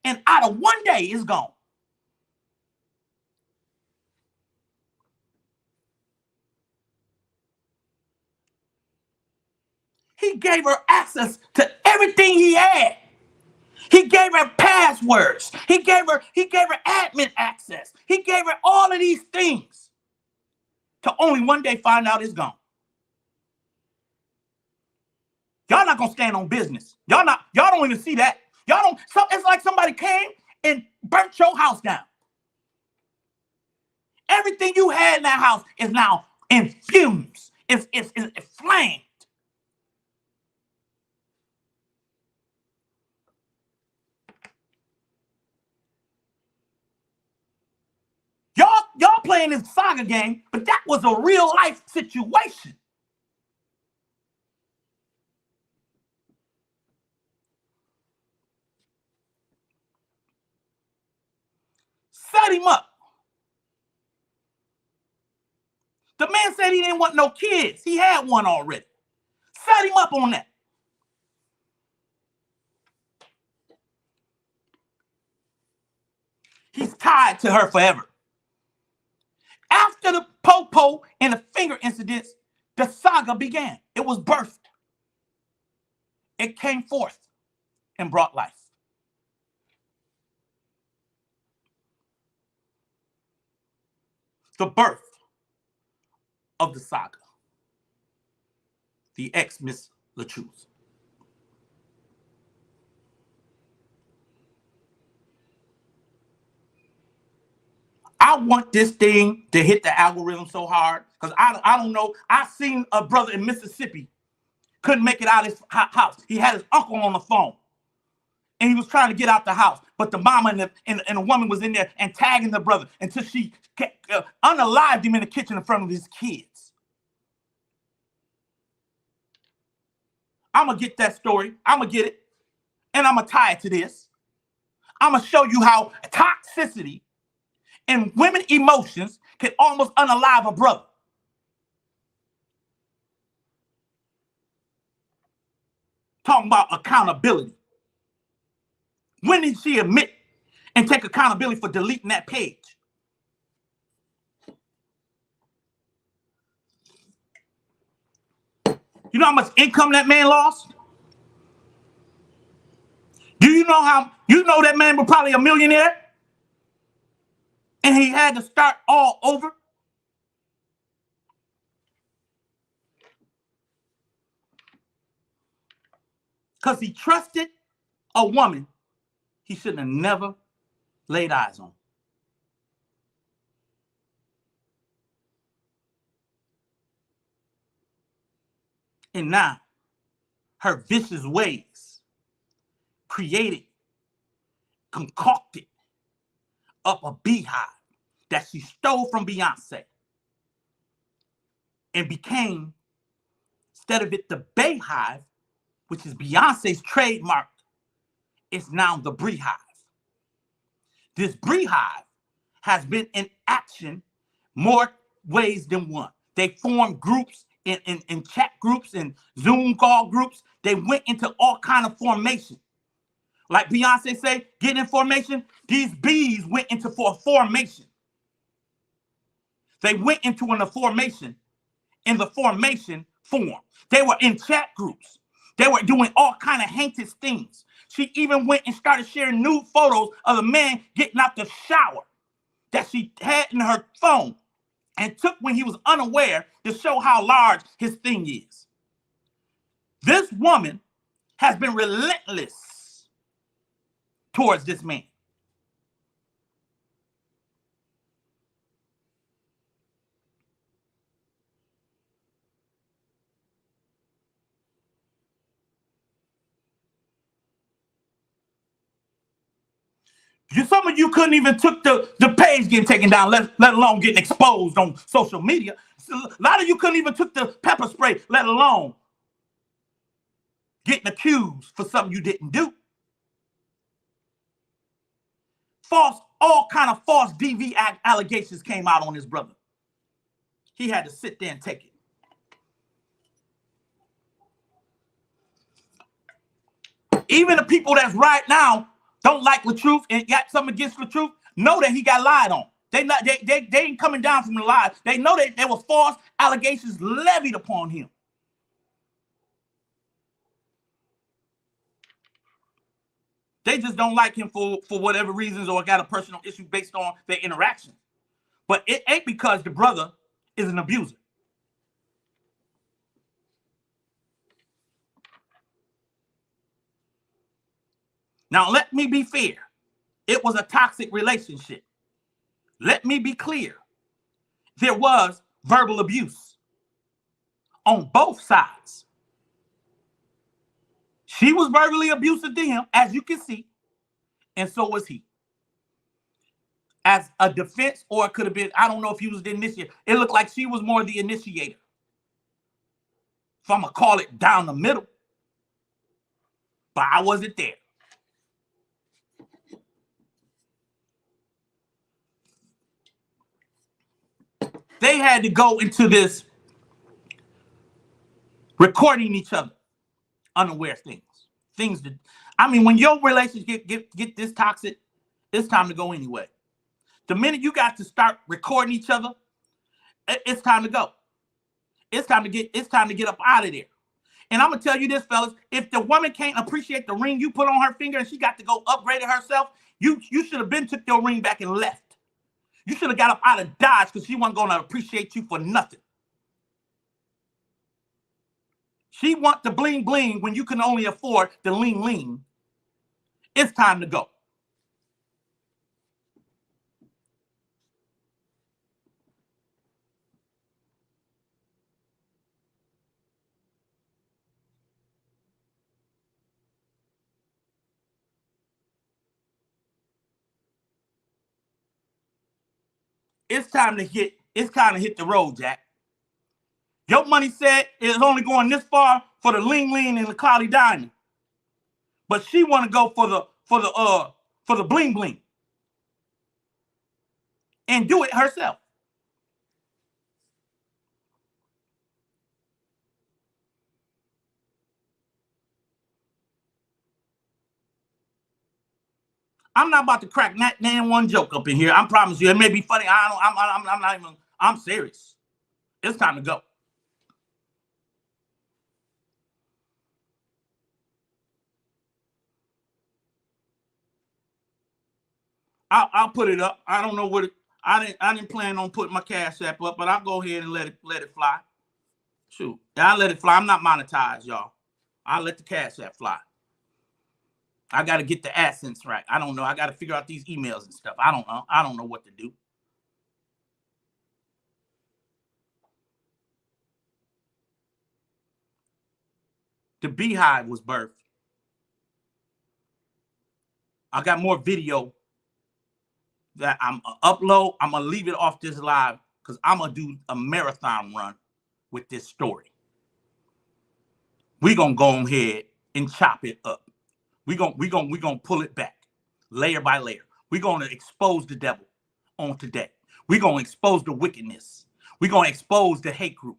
A: And out of one day, it's gone. He gave her access to everything he had. He gave her passwords. He gave her admin access. He gave her all of these things to only one day find out it's gone. Y'all not gonna stand on business. Y'all don't even see that. It's like somebody came and burnt your house down. Everything you had in that house is now in fumes. It's flamed. Y'all playing this saga game, but that was a real life situation. Set him up. The man said he didn't want no kids. He had one already. Set him up on that. He's tied to her forever. After the po-po and the finger incidents, the saga began. It was birthed. It came forth and brought life. The birth of the saga. The ex-Miss LATRUTH. I want this thing to hit the algorithm so hard because I don't know. I seen a brother in Mississippi couldn't make it out of his house. He had his uncle on the phone, and he was trying to get out the house. But the mama and the woman was in there and tagging the brother until she unalived him in the kitchen in front of his kids. I'm going to get that story. I'm going to get it, and I'm going to tie it to this. I'm going to show you how toxicity and women emotions can almost unalive a brother. Talking about accountability. When did she admit and take accountability for deleting that page? You know how much income that man lost? Do you know that man was probably a millionaire? And he had to start all over? Because he trusted a woman he shouldn't have never laid eyes on. And now, her vicious ways created, concocted up a beehive that she stole from Beyonce and became, instead of it the BRIHIVE, which is Beyonce's trademark, it's now the BRIHIVE. This BRIHIVE has been in action more ways than one. They formed groups in chat groups and Zoom call groups. They went into all kind of formation. Like Beyonce say, get in formation. These bees went into formation. They went into a formation in the formation form. They were in chat groups. They were doing all kind of heinous things. She even went and started sharing nude photos of the man getting out the shower that she had in her phone and took when he was unaware to show how large his thing is. This woman has been relentless towards this man. Some of you couldn't even took the page getting taken down, let alone getting exposed on social media. A lot of you couldn't even took the pepper spray, let alone getting accused for something you didn't do. All kind of false DV allegations came out on his brother. He had to sit there and take it. Even the people that's right now don't like LATRUTH and got something against LATRUTH, know that he got lied on. They ain't coming down from the lies. They know that there were false allegations levied upon him. They just don't like him for whatever reasons or got a personal issue based on their interaction. But it ain't because the brother is an abuser. Now, let me be fair. It was a toxic relationship. Let me be clear. There was verbal abuse on both sides. She was verbally abusive to him, as you can see, and so was he. As a defense, or it could have been, I don't know if he was the initiator. It looked like she was more the initiator. If I'm going to call it down the middle. But I wasn't there. They had to go into this recording each other, unaware things. Things that, I mean, when your relationship get this toxic, it's time to go anyway. The minute you got to start recording each other, it's time to go. It's time to get up out of there. And I'm gonna tell you this, fellas, if the woman can't appreciate the ring you put on her finger and she got to go upgrade it herself, you should have been took your ring back and left. You should have got up out of Dodge because she wasn't gonna appreciate you for nothing. She want the bling bling when you can only afford the lean lean. It's time to go. It's time to hit the road, Jack. Your money said it's only going this far for the lean lean and the cloudy diamond. But she want to go for the bling bling. And do it herself. I'm not about to crack not one joke up in here. I promise you. It may be funny. I'm not even. I'm serious. It's time to go. I'll put it up. I don't know what it. I didn't plan on putting my Cash App up, but I'll go ahead and let it fly. Shoot, I'll let it fly. I'm not monetized, y'all. I'll let the Cash App fly. I got to get the AdSense right. I don't know. I got to figure out these emails and stuff. I don't know. I don't know what to do. The BRIHIVE was birthed. I got more video that I'm upload. I'm going to leave it off this live because I'm going to do a marathon run with this story. We're going to go ahead and chop it up. We're gonna pull it back layer by layer. We're going to expose the devil on today. We're going to expose the wickedness. We're going to expose the hate group.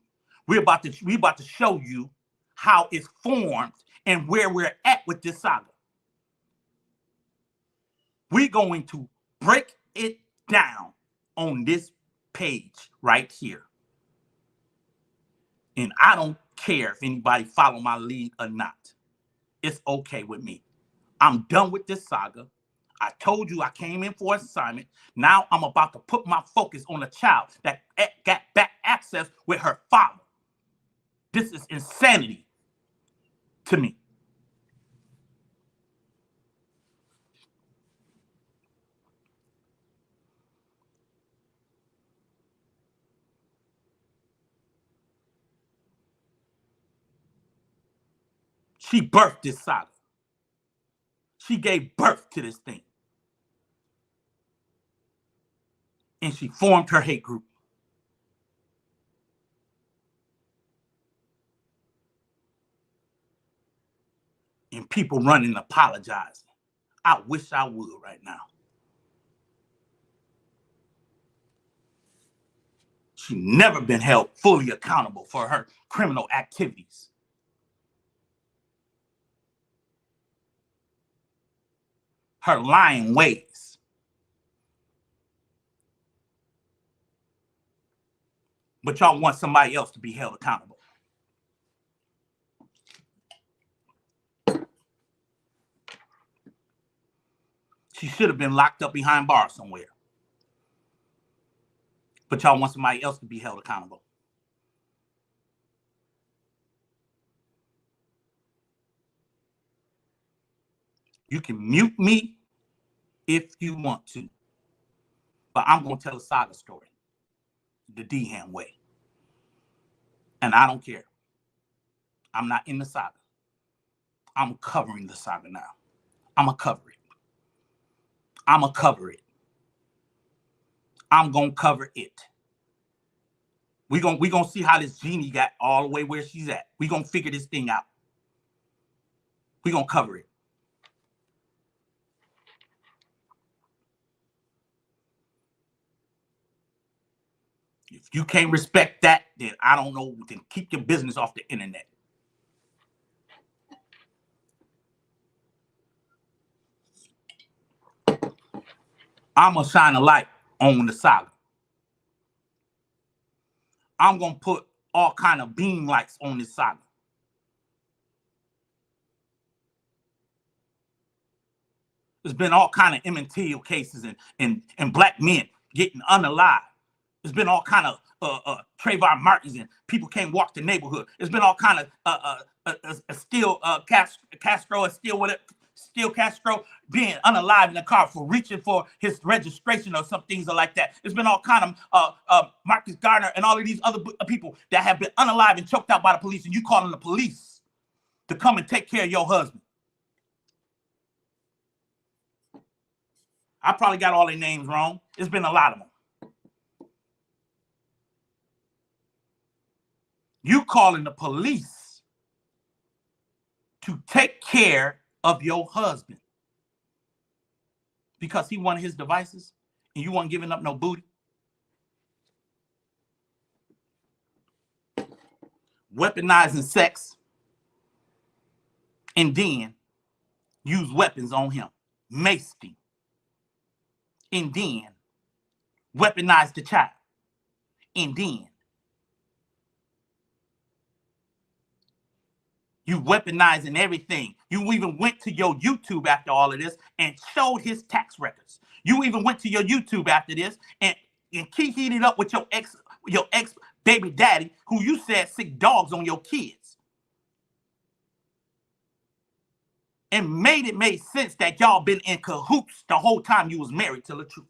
A: We're about to show you how it's formed and where we're at with this saga. We're going to break it down on this page right here. And I don't care if anybody follow my lead or not. It's okay with me. I'm done with this saga. I told you I came in for an assignment. Now I'm about to put my focus on a child that got back access with her father. This is insanity to me. She birthed this saga. She gave birth to this thing. And she formed her hate group. And people running apologizing. I wish I would right now. She's never been held fully accountable for her criminal activities. Her lying ways. But y'all want somebody else to be held accountable. She should have been locked up behind bars somewhere. But y'all want somebody else to be held accountable. You can mute me if you want to. But I'm going to tell a saga story. The D-Ham way. And I don't care. I'm not in the saga. I'm covering the saga now. I'm going to cover it. I'm going to cover it. I'm going to cover it. We're gonna see how this genie got all the way where she's at. We're going to figure this thing out. We're going to cover it. If you can't respect that, then I don't know. Then keep your business off the internet. I'm going to shine a light on the saga. I'm going to put all kind of beam lights on this saga. There's been all kind of M&T cases and black men getting unalive. There's been all kind of Trayvon Martins and people can't walk the neighborhood. There's been all kind of Steel Castro being unalive in the car for reaching for his registration or some things like that. There's been all kind of Marcus Garner and all of these other people that have been unalive and choked out by the police, and you calling the police to come and take care of your husband. I probably got all their names wrong. It's been a lot of them. You calling the police to take care of your husband because he wanted his devices and you weren't giving up no booty. Weaponizing sex and then use weapons on him. Maced him. and then weaponize the child. And then you weaponizing everything. You even went to your YouTube after all of this and showed his tax records. You even went to your YouTube after this and keyed it up with your ex baby daddy, who you said sick dogs on your kids. And made sense that y'all been in cahoots the whole time you was married to LATRUTH.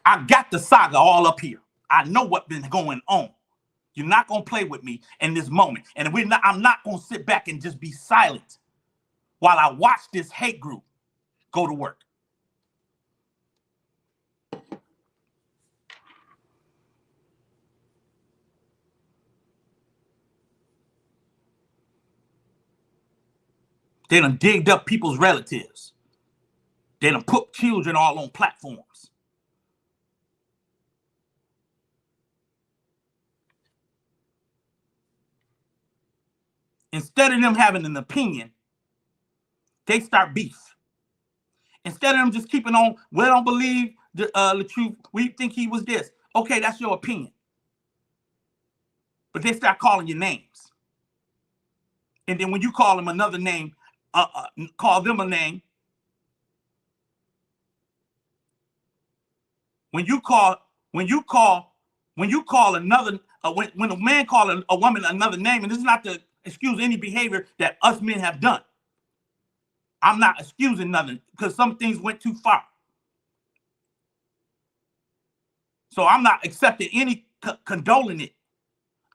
A: I got the saga all up here. I know what's been going on. You're not gonna play with me in this moment, and I'm not gonna sit back and just be silent while I watch this hate group go to work. They done digged up people's relatives. They done put children all on platforms. Instead of them having an opinion, they start beef. Instead of them just keeping on, we don't believe the truth. We think he was this. Okay, that's your opinion. But they start calling you names. And then when you call them another name, call them a name. When you call another, when a man call a woman another name, and this is not to excuse any behavior that us men have done. I'm not excusing nothing because some things went too far. So I'm not accepting any condoling it.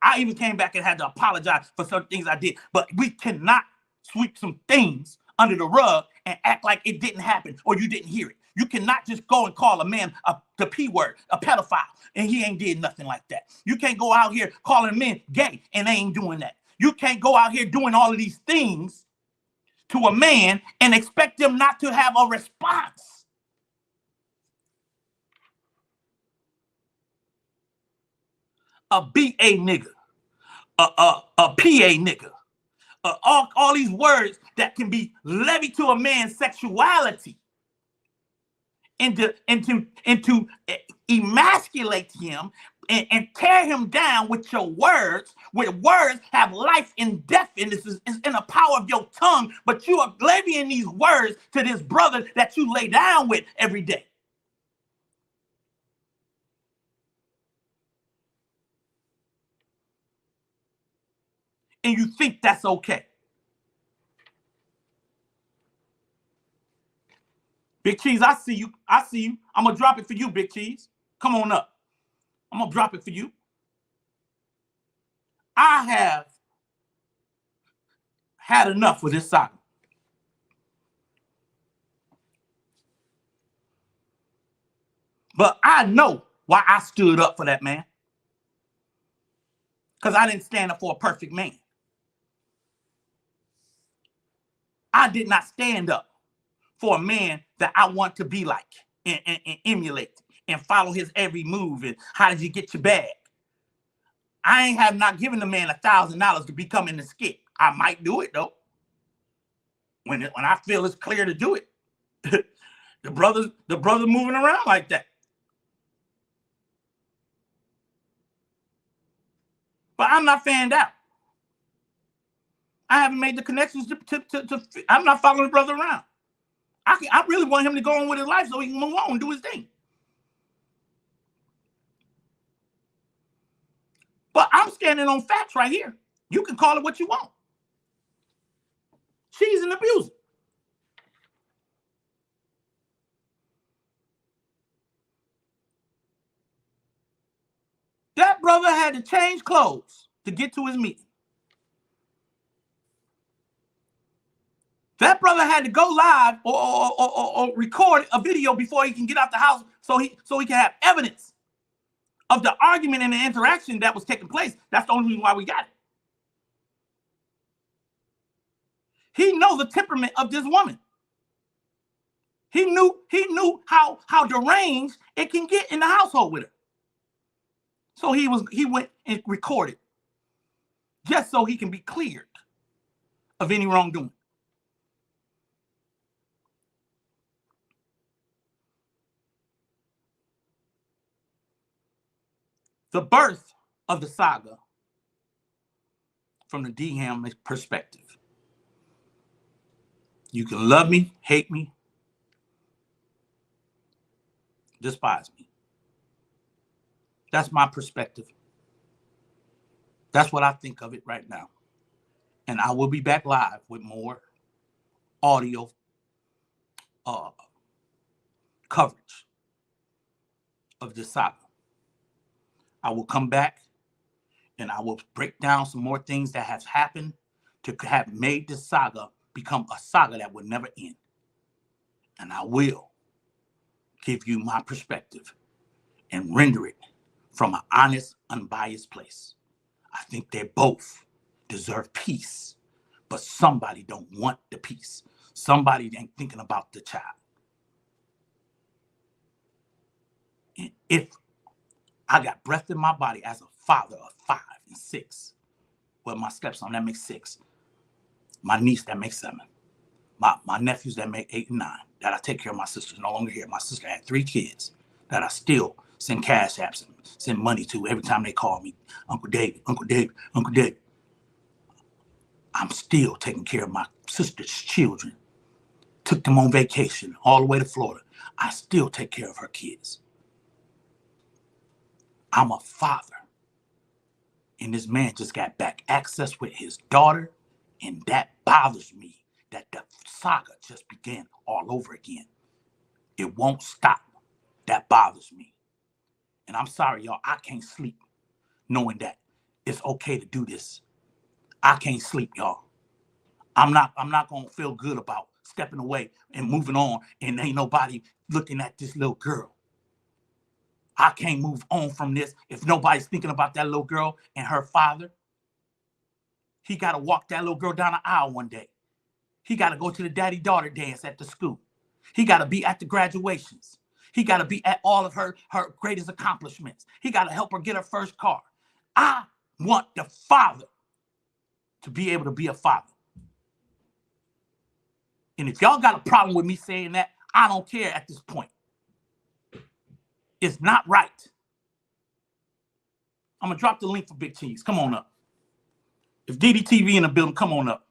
A: I even came back and had to apologize for some things I did. But we cannot sweep some things under the rug and act like it didn't happen or you didn't hear it. You cannot just go and call a man the P word, a pedophile, and he ain't did nothing like that. You can't go out here calling men gay and they ain't doing that. You can't go out here doing all of these things to a man and expect them not to have a response. A BA nigga, a PA nigga, all these words that can be levied to a man's sexuality and to emasculate him and tear him down with your words, where words have life and death, and this is in the power of your tongue, but you are levying these words to this brother that you lay down with every day. And you think that's okay. Big Cheese, I see you. I see you. I'm going to drop it for you, Big Cheese. Come on up. I'm going to drop it for you. I have had enough with this saga. But I know why I stood up for that man. Because I didn't stand up for a perfect man. I did not stand up for a man that I want to be like and emulate and follow his every move and how did you get your bag. I have not given the man $1,000 to become in the skit. I might do it though. When I feel it's clear to do it. the brother moving around like that. But I'm not fanned out. I haven't made the connections to I'm not following the brother around. I really want him to go on with his life so he can move on and do his thing. But I'm standing on facts right here. You can call it what you want. She's an abuser. That brother had to change clothes to get to his meeting. That brother had to go live or record a video before he can get out the house so he can have evidence of the argument and the interaction that was taking place. That's the only reason why we got it. He knows the temperament of this woman. He knew how deranged it can get in the household with her. So he went and recorded just so he can be cleared of any wrongdoing. The birth of the saga from the D-Ham perspective. You can love me, hate me, despise me. That's my perspective. That's what I think of it right now. And I will be back live with more audio coverage of this saga. I will come back and I will break down some more things that have happened to have made this saga become a saga that would never end. And I will give you my perspective and render it from an honest, unbiased place. I think they both deserve peace, but somebody don't want the peace. Somebody ain't thinking about the child. And if I got breath in my body as a father of 5 and 6, well, my stepson, that makes 6. My niece, that makes 7. My nephews, that make 8 and 9, that I take care of. My sister's no longer here. My sister had 3 kids that I still send cash apps and send money to every time they call me, Uncle David, Uncle David, Uncle David. I'm still taking care of my sister's children. Took them on vacation all the way to Florida. I still take care of her kids. I'm a father. And this man just got back access with his daughter, and that bothers me that the saga just began all over again. It won't stop. That bothers me. And I'm sorry, y'all, I can't sleep knowing that it's okay to do this. I can't sleep, y'all. I'm not gonna feel good about stepping away and moving on and ain't nobody looking at this little girl. I can't move on from this if nobody's thinking about that little girl and her father. He got to walk that little girl down the aisle one day. He got to go to the daddy-daughter dance at the school. He got to be at the graduations. He got to be at all of her greatest accomplishments. He got to help her get her first car. I want the father to be able to be a father. And if y'all got a problem with me saying that, I don't care at this point. It's not right. I'm going to drop the link for Big Cheese. Come on up. If DDTV in the building, come on up.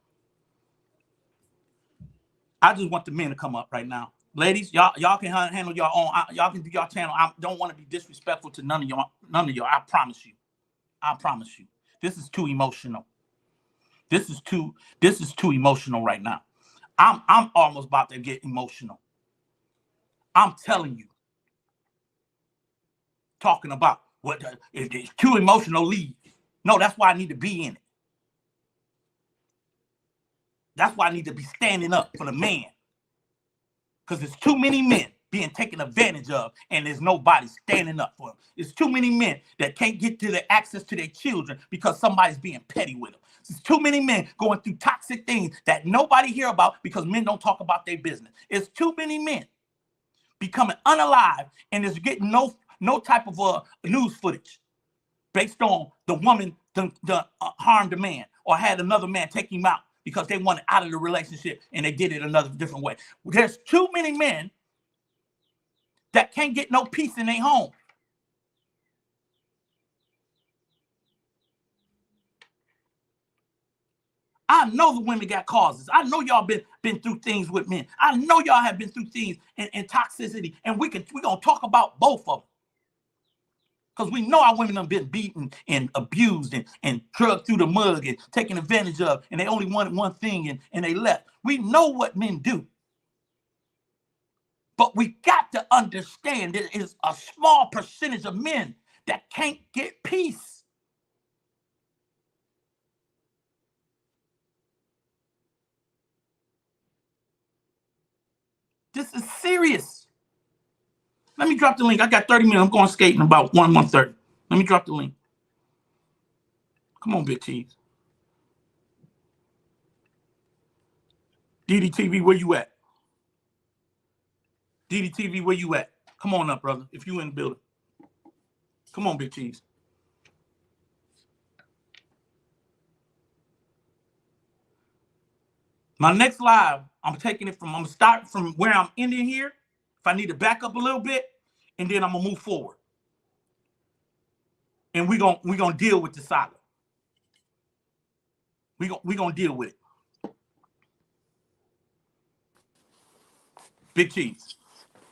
A: I just want the men to come up right now. Ladies, y'all can handle your own. Y'all can do your channel. I don't want to be disrespectful to none of y'all. I promise you. I promise you. This is too emotional. This is too emotional right now. I'm almost about to get emotional. I'm telling you. Talking about what if it's too emotional, leave. No, that's why I need to be in it. That's why I need to be standing up for the man. Because there's too many men being taken advantage of and there's nobody standing up for them. There's too many men that can't get to the access to their children because somebody's being petty with them. There's too many men going through toxic things that nobody hear about because men don't talk about their business. It's too many men becoming unalive and there's getting no type of news footage based on the woman harmed a man or had another man take him out because they wanted out of the relationship and they did it another different way. There's too many men that can't get no peace in their home. I know the women got causes. I know y'all been through things with men. I know y'all have been through things in toxicity, and we're gonna talk about both of them. Because we know our women have been beaten and abused and drugged through the mud and taken advantage of, and they only wanted one thing and they left. We know what men do. But we got to understand there is a small percentage of men that can't get peace. This is serious. Let me drop the link. I got 30 minutes. I'm going skating about 1:30. Let me drop the link. Come on, Big Cheese. DDTV, where you at? DDTV, where you at? Come on up, brother, if you in the building. Come on, Big Cheese. My next live, I'm gonna start from where I'm ending here. If I need to back up a little bit, and then I'm gonna move forward. And we're gonna deal with the saga. We gonna deal with it. Big Cheese.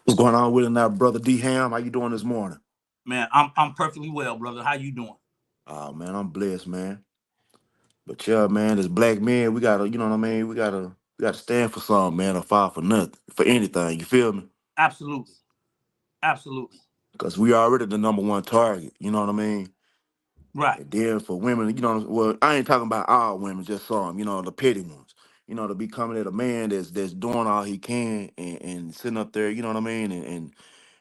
E: What's going on with it now, brother D Ham? How you doing this morning?
A: Man, I'm perfectly well, brother. How you doing?
E: Oh man, I'm blessed, man. But yeah, man, as black men, we gotta, you know what I mean? We gotta stand for something, man, or fight for nothing, for anything. You feel me?
A: Absolutely. Absolutely.
E: Cause we already the number one target. You know what I mean?
A: Right.
E: And then for women, you know, well, I ain't talking about all women, just some. You know, the petty ones. You know, to be coming at a man that's doing all he can and sitting up there. You know what I mean?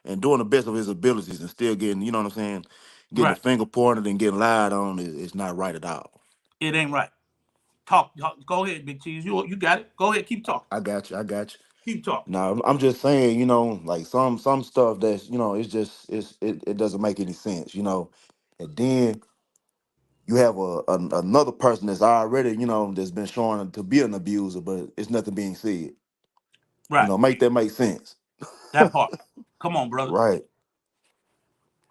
E: And doing the best of his abilities and still getting, you know what I'm saying, getting the
A: Right.
E: finger pointed and getting lied on is not right at all.
A: It ain't right. Talk. Go ahead, Big Cheese. You got it. Go ahead. Keep talking.
E: I got you. I got you.
A: Keep talking.
E: Now I'm just saying, you know, like some stuff that's, you know, it's just it doesn't make any sense, you know. And then you have another person that's already, you know, that's been shown to be an abuser, but it's nothing being said. You
A: Right.
E: know, make that make sense.
A: That part. Come on, brother.
E: Right.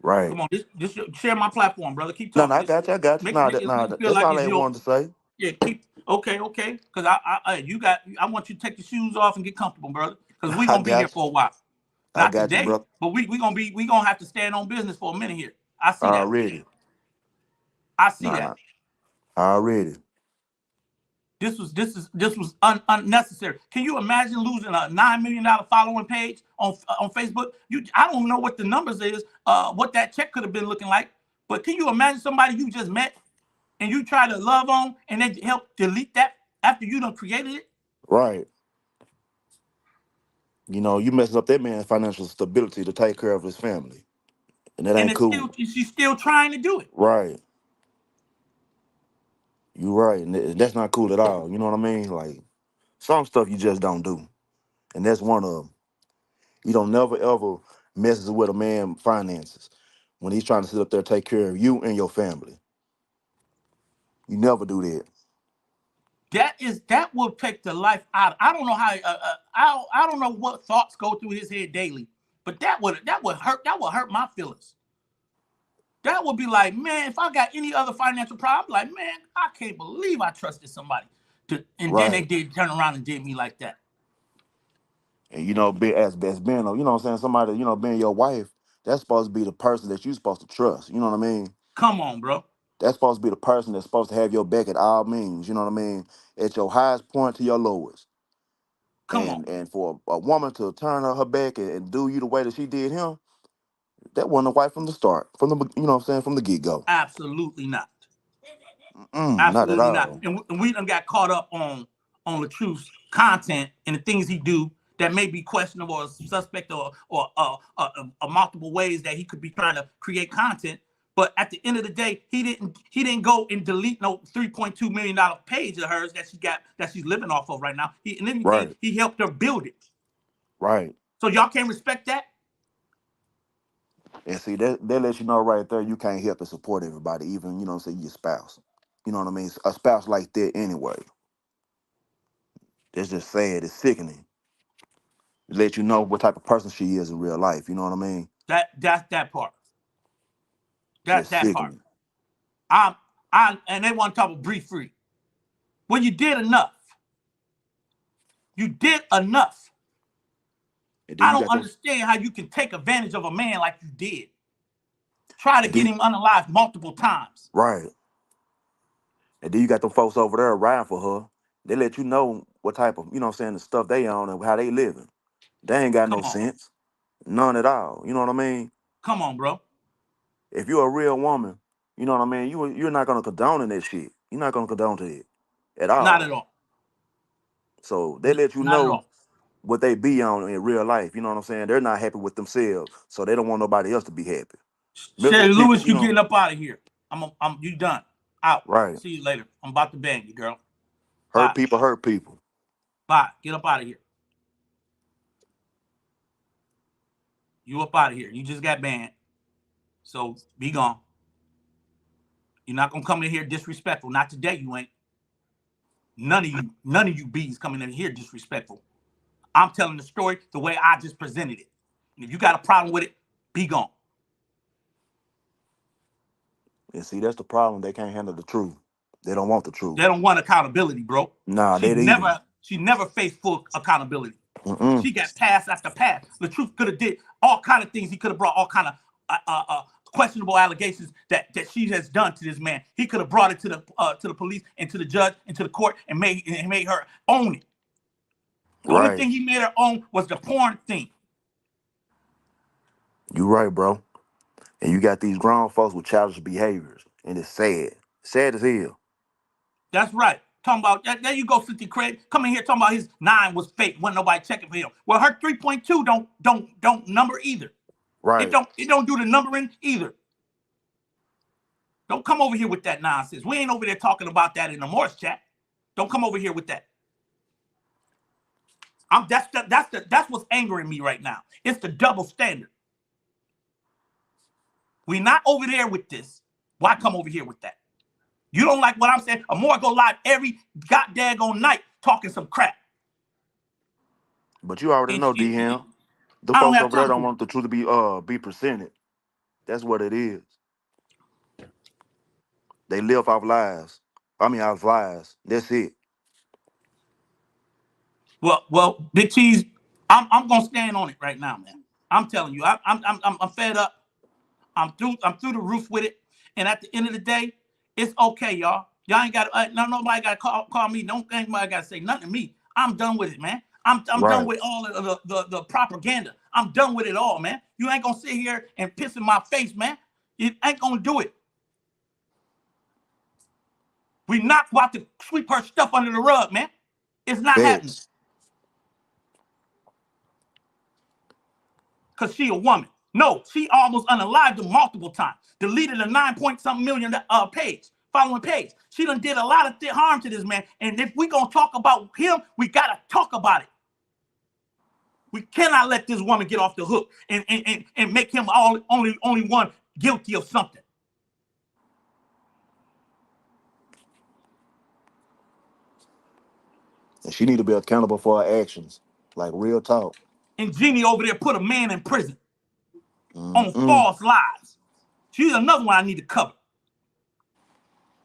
E: Right.
A: Come on. This share my platform, brother. Keep
E: No, no,
A: talking.
E: I got you. I got you.
A: Make
E: Nah,
A: it feel
E: that's
A: like
E: all
A: it's
E: I
A: your.
E: wanted to say.
A: Yeah. Keep. Okay. Because I want you to take your shoes off and get comfortable, brother. Because we
E: I
A: gonna be here
E: got you.
A: for a while.
E: I
A: Not
E: got you,
A: today,
E: bro.
A: but we gonna have to stand on business for a minute here. I see that.
E: Already.
A: I see that.
E: Nah, already.
A: This was unnecessary. Can you imagine losing a $9 million following page on Facebook? I don't know what the numbers is, what that check could have been looking like. But can you imagine somebody you just met and you try to love on and they help delete that after you done created it?
E: Right. You know, you messing up that man's financial stability to take care of his family. And that
A: And
E: ain't cool.
A: she's still trying to do it.
E: Right. You right. And that's not cool at all. You know what I mean? Like, some stuff you just don't do. And that's one of them. You don't never ever messes with a man finances when he's trying to sit up there and take care of you and your family. You never do that.
A: That will take the life out. I don't know how. I don't know what thoughts go through his head daily, but that would hurt my feelings. That would be like, man, if I got any other financial problem, like, man, I can't believe I trusted somebody and then they
E: Right.
A: did turn around and did me like that.
E: And you know, as being, you know what I'm saying, somebody, you know, being your wife, that's supposed to be the person that you're supposed to trust. You know what I mean?
A: Come on, bro.
E: That's supposed to be the person that's supposed to have your back at all means. You know what I mean? At your highest point to your lowest.
A: Come on.
E: And for a woman to turn her back and do you the way that she did him, that wasn't a wife from the start, from the, you know what I'm saying, from the get go.
A: Absolutely not.
E: Not at
A: Absolutely not.
E: all.
A: And we done got caught up on LATRUTH's content and the things he do that may be questionable or suspect or multiple ways that he could be trying to create content. But at the end of the day, he didn't go and delete no $3.2 million page of hers that she's living off of right now. And anything,
E: Right,
A: he helped her build it.
E: right.
A: So y'all can't respect that?
E: And see, that lets you know right there you can't help and support everybody, even, you know what I'm saying, your spouse. You know what I mean? A spouse like that anyway. That's just sad. It's sickening. It lets you know what type of person she is in real life. You know what I mean?
A: That's that part. That's
E: Just
A: that part.
E: sickening.
A: And they want to talk about breathe free. Well, you did enough. You did enough.
E: And then
A: I
E: you
A: don't
E: got them,
A: understand how you can take advantage of a man like you did. Try to
E: and
A: get
E: then,
A: him unalived multiple times.
E: right. And then you got them folks over there riding for her. They let you know what type of, you know what I'm saying, the stuff they own and how they living. They ain't got no
A: Come on.
E: sense. None at all. You know what I mean?
A: Come on, bro.
E: If you're a real woman, you know what I mean, you're not gonna condone in that shit. You're not gonna condone to it at
A: Not at
E: all.
A: all.
E: So they let you
A: Not at
E: know
A: all.
E: what they be on in real life. You know what I'm saying? They're not happy with themselves, so they don't want nobody else to be happy. Miserable
A: Sherry
E: people,
A: Lewis,
E: you
A: you
E: know.
A: getting up out of here. You done. Out.
E: Right.
A: See you later. I'm about to bang you, girl.
E: Hurt
A: Bye.
E: people hurt people.
A: Bye. Get up out of here. You up out of here. You just got banned. So be gone. You're not gonna come in here disrespectful. Not today, you ain't. None of you bees coming in here disrespectful. I'm telling the story the way I just presented it. And if you got a problem with it, be gone.
E: And see, that's the problem. They can't handle the truth. They don't want the truth.
A: They don't want accountability, bro.
E: Nah, they didn't.
A: She never faced full accountability.
E: Mm-mm.
A: She got pass after pass. LaTruth could have did all kind of things. He could have brought all kind of questionable allegations that she has done to this man. He could have brought it to the police and to the judge and to the court and made her own it. The only thing he made her own was the porn thing.
E: You right, bro. And you got these grown folks with childish behaviors, and it's sad. Sad as hell.
A: That's right. Talking about there you go, Cynthia Craig. Come in here talking about his 9 was fake. Wasn't nobody checking for him. Well, her 3.2 don't number either.
E: Right.
A: It don't do the numbering either. Don't come over here with that nonsense. We ain't over there talking about that in the Morse chat. Don't come over here with that. That's what's angering me right now. It's the double standard. We not over there with this. Why come over here with that? You don't like what I'm saying? Amore go live every goddamn night talking some crap.
E: But you already know, D-Ham. The folks over there don't want the truth to be presented. That's what it is. They live off lies. Off lies. That's it.
A: Well, Big Cheese, I'm gonna stand on it right now, man. I'm telling you, I'm fed up. I'm through the roof with it. And at the end of the day, it's okay, y'all. Y'all ain't got nobody got to call me. Don't think anybody got to say nothing to me. I'm done with it, man. I'm done with all of the propaganda. I'm done with it all, man. You ain't gonna sit here and piss in my face, man. You ain't gonna do it. We not about to sweep her stuff under the rug, man. It's not happening. Because she a woman. No, she almost unalived him multiple times. Deleted a 9-point-something million page, following page. She done did a lot of harm to this man. And if we gonna talk about him, we gotta talk about it. We cannot let this woman get off the hook and make him only one guilty of something.
E: And she need to be accountable for her actions. Like real talk.
A: And Jeannie over there put a man in prison on false lies. She's another one I need to cover.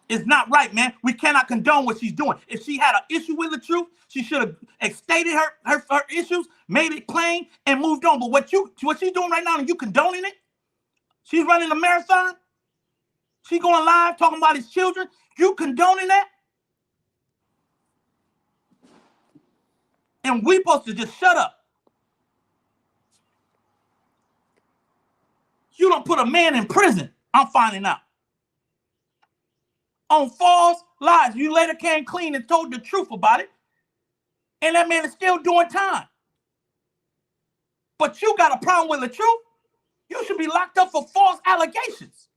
A: It's not right, man. We cannot condone what she's doing. If she had an issue with the truth, she should have stated her issues, made it plain, and moved on. But what she's doing right now, and you condoning it? She's running a marathon. She going live talking about his children. You condoning that? And we supposed to just shut up. You don't put a man in prison. I'm finding out. On false lies. You later came clean and told the truth about it. And that man is still doing time. But you got a problem with the truth? You should be locked up for false allegations.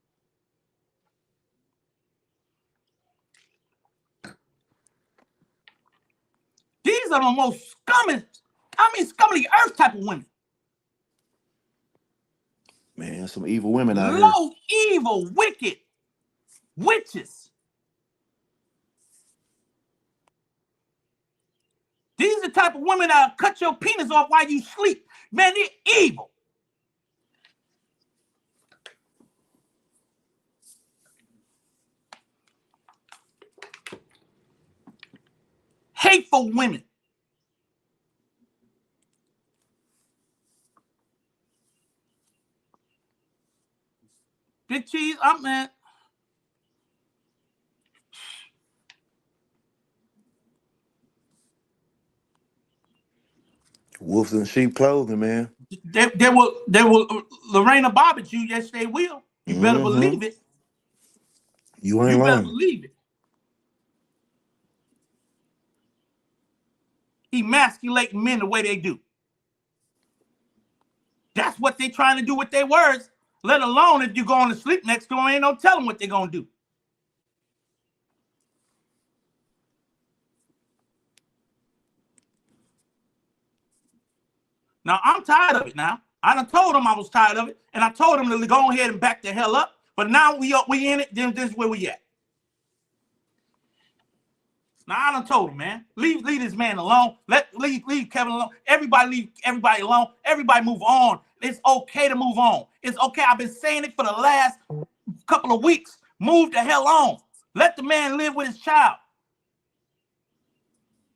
A: These are the most scum of the earth type of women.
E: Man, some evil women out here.
A: Low, evil, wicked witches. These are the type of women that cut your penis off while you sleep. Man, they're evil. Hateful women. Big Cheese, man.
E: Wolves in sheep clothing, man.
A: They will Lorena Bob at you. Yes, they will. You better believe it.
E: You ain't lying.
A: Better believe it. Emasculating men the way they do. That's what they trying to do with their words. Let alone if you're going to sleep next door, ain't no telling what they're going to do. Now, I'm tired of it now. I done told them I was tired of it, and I told them to go ahead and back the hell up. But now we in it, then this is where we at. Now I done told him, man. Leave this man alone. Leave Kevin alone. Everybody leave everybody alone. Everybody move on. It's okay to move on. It's okay. I've been saying it for the last couple of weeks. Move the hell on. Let the man live with his child.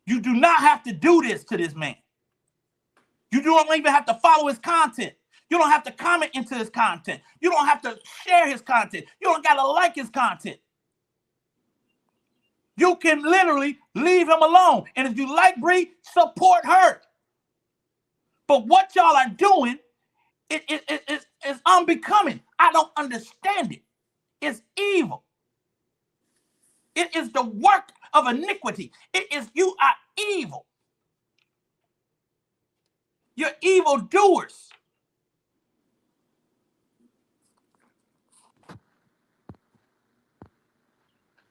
A: You do not have to do this to this man. You don't even have to follow his content. You don't have to comment into his content. You don't have to share his content. You don't got to like his content. You can literally leave him alone. And if you like Bree, support her. But what y'all are doing is unbecoming. I don't understand it. It's evil. It is the work of iniquity. You are evil. You're evil doers.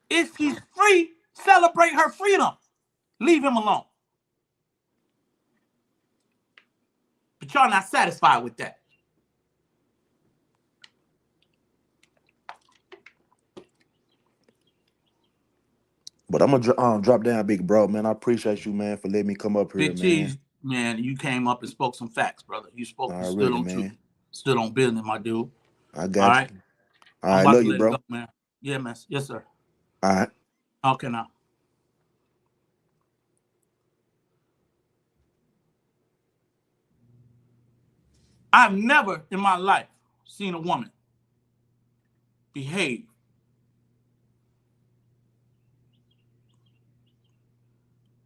A: If he's free, celebrate her freedom. Leave him alone. But y'all not satisfied with that.
E: But I'm gonna drop down, big bro, man. I appreciate you, man, for letting me come up here,
A: Big
E: man.
A: Cheese, man, you came up and spoke some facts, brother. You spoke, you stood on truth. Stood on business, my dude.
E: I got you.
A: All right, I'm about to let it go, man. Yeah, man. Yes, sir.
E: All right.
A: Okay, now. I've never in my life seen a woman behave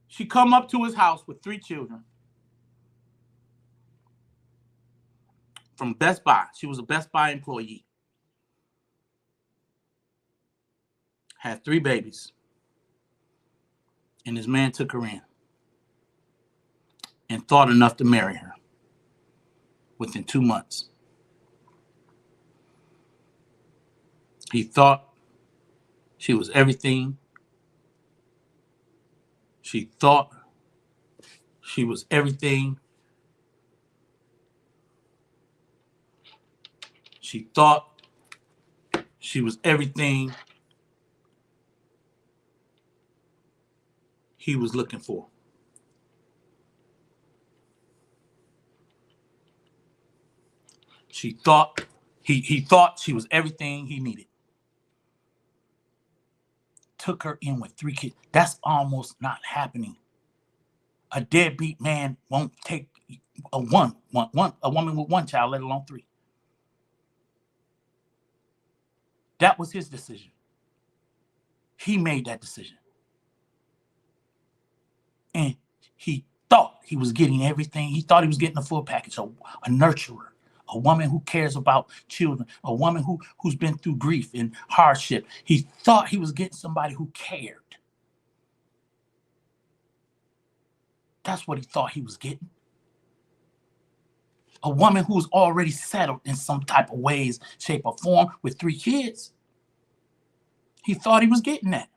A: she come up to his house with 3 children from Best Buy. She was a Best Buy employee. Had 3 babies. And this man took her in and thought enough to marry her within 2 months. He thought she was everything. She thought she was everything. She thought she was everything he was looking for. She thought he thought she was everything he needed. Took her in with 3 kids. That's almost not happening. A deadbeat man won't take a woman with 1 child, let alone 3. That was his decision. He made that decision. And he thought he was getting everything. He thought he was getting a full package. A nurturer, a woman who cares about children, a woman who's been through grief and hardship. He thought he was getting somebody who cared. That's what he thought he was getting. A woman who's already settled in some type of ways, shape, or form with 3 kids. He thought he was getting that.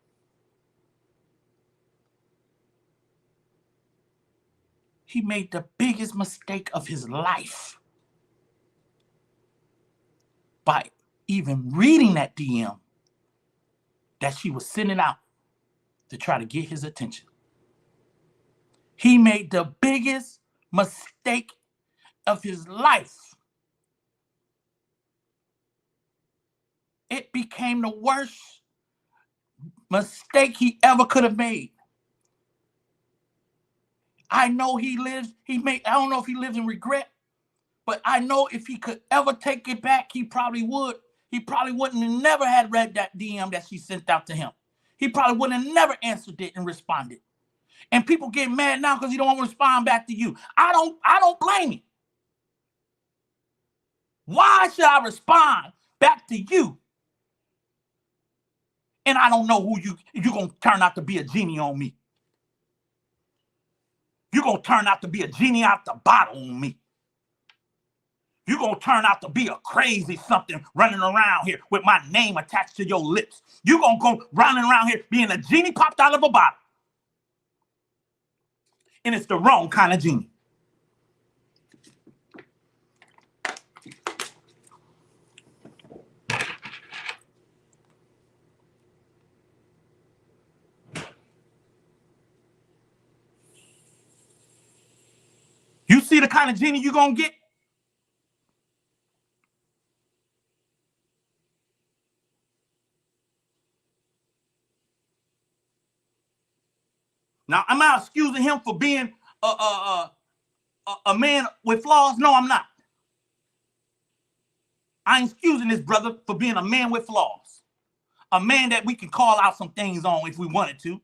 A: He made the biggest mistake of his life by even reading that DM that she was sending out to try to get his attention. He made the biggest mistake of his life. It became the worst mistake he ever could have made. I know I don't know if he lives in regret, but I know if he could ever take it back, he probably would. He probably wouldn't have never had read that DM that she sent out to him. He probably wouldn't have never answered it and responded. And people get mad now because he don't want to respond back to you. I don't blame him. Why should I respond back to you? And I don't know who you're going to turn out to be a genie on me. You're going to turn out to be a genie out the bottle on me. You're going to turn out to be a crazy something running around here with my name attached to your lips. You're going to go running around here being a genie popped out of a bottle. And it's the wrong kind of genie. see the kind of genie you're going to get? Now, am I excusing him for being a man with flaws? No, I'm not. I ain't excusing this brother for being a man with flaws. A man that we can call out some things on if we wanted to.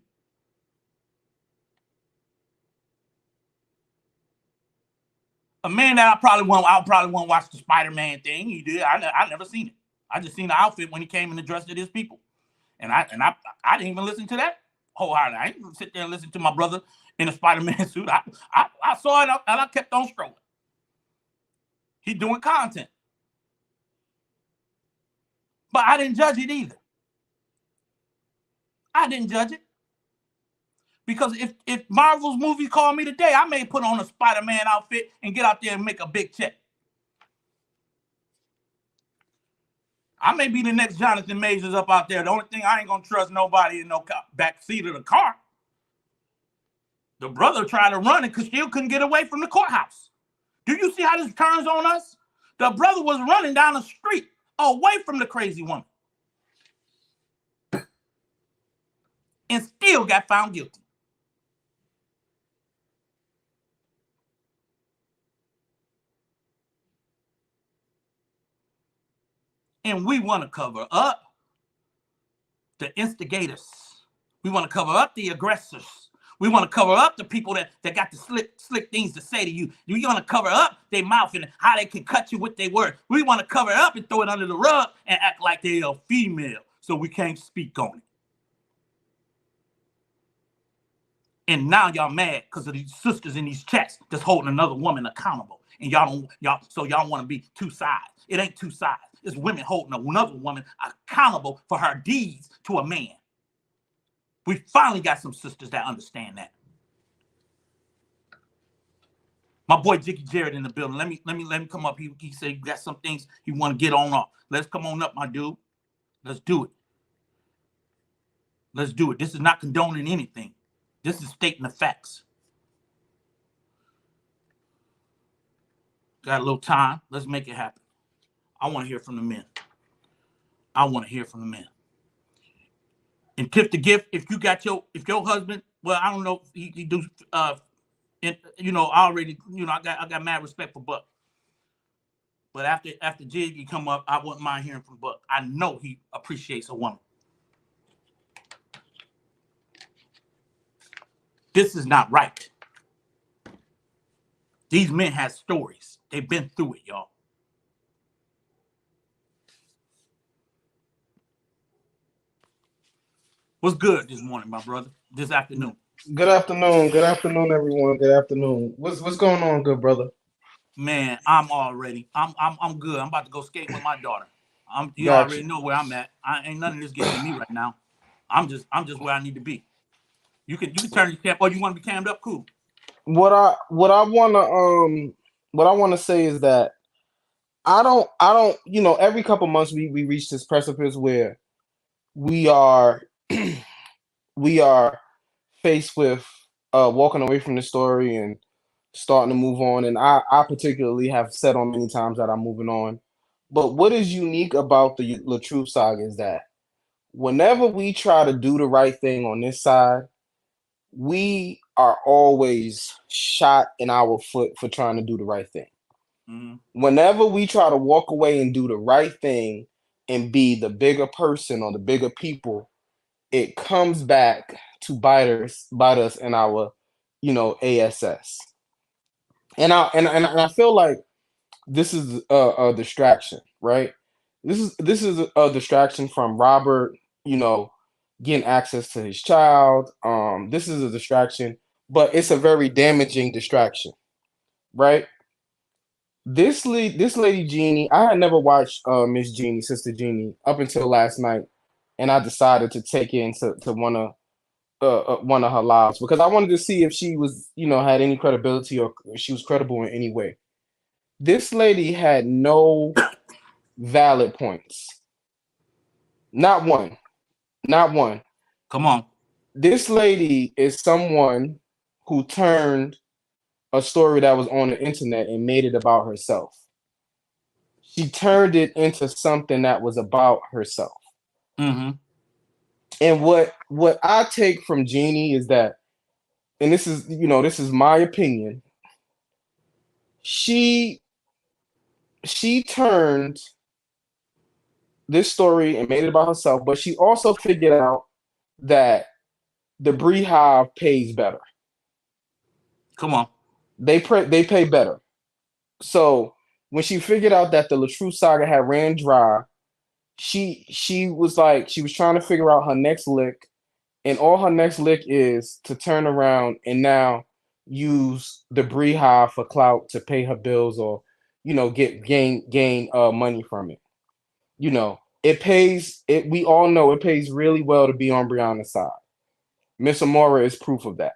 A: A man that I probably won't watch the Spider-Man thing. He did. I never seen it. I just seen the outfit when he came and addressed his people. And I didn't even listen to that wholeheartedly. I didn't sit there and listen to my brother in a Spider-Man suit. I saw it and I kept on strolling. He doing content. But I didn't judge it either. I didn't judge it. Because if Marvel's movie called me today, I may put on a Spider-Man outfit and get out there and make a big check. I may be the next Jonathan Majors up out there. The only thing, I ain't going to trust nobody in no back seat of the car. The brother tried to run and still couldn't get away from the courthouse. Do you see how this turns on us? The brother was running down the street away from the crazy woman. And still got found guilty. And we want to cover up the instigators. We want to cover up the aggressors. We want to cover up the people that got the slick things to say to you. We want to cover up their mouth and how they can cut you with their word. We want to cover it up and throw it under the rug and act like they're a female so we can't speak on it. And now y'all mad because of these sisters in these chats that's holding another woman accountable. And y'all want to be two sides. It ain't two sides. It's women holding another woman accountable for her deeds to a man. We finally got some sisters that understand that. My boy Jiggy Jared in the building. Let me come up. He said he got some things he want to get on up. Let's come on up, my dude. Let's do it. Let's do it. This is not condoning anything. This is stating the facts. Got a little time. Let's make it happen. I want to hear from the men. I want to hear from the men. And tip the gift. If your husband, well, I don't know if he do. I already, I got mad respect for Buck. But after Jiggy come up, I wouldn't mind hearing from Buck. I know he appreciates a woman. This is not right. These men have stories. They've been through it, y'all. What's good this morning, my brother? This afternoon.
F: Good afternoon. Good afternoon, everyone. Good afternoon. What's going on, good brother?
A: Man, I'm good. I'm about to go skate with my daughter. You already know where I'm at. I ain't none of this getting to me right now. I'm just where I need to be. You can turn your cam. Oh, you want to be cammed up? Cool.
F: What I wanna say is that I don't every couple months we reach this precipice where we are faced with walking away from the story and starting to move on. And I particularly have said on many times that I'm moving on. But what is unique about the LATRUTH saga is that whenever we try to do the right thing on this side, we are always shot in our foot for trying to do the right thing. Mm-hmm. Whenever we try to walk away and do the right thing and be the bigger person or the bigger people, it comes back to bite us in our, ASS. And I feel like this is a distraction, right? This is a distraction from Robert, getting access to his child. This is a distraction, but it's a very damaging distraction, right? This lady Jeannie, I had never watched Miss Jeannie, Sister Jeannie, up until last night, and I decided to take in to one of her lives because I wanted to see if she was, had any credibility or if she was credible in any way. This lady had no valid points. Not one. Not one.
A: Come on.
F: This lady is someone who turned a story that was on the internet and made it about herself. She turned it into something that was about herself.
A: Mm-hmm.
F: And what I take from Jeannie is that, and this is, this is my opinion, she turned this story and made it about herself, but she also figured out that the BRIHIVE pays better.
A: Come on.
F: They pay better. So when she figured out that the LATRUTH saga had ran dry, she was like, she was trying to figure out her next lick, and all her next lick is to turn around and now use the BRIHIVE for clout to pay her bills, or gain money from it. It pays. We all know it pays really well to be on Brianna's side. Miss Amora is proof of that.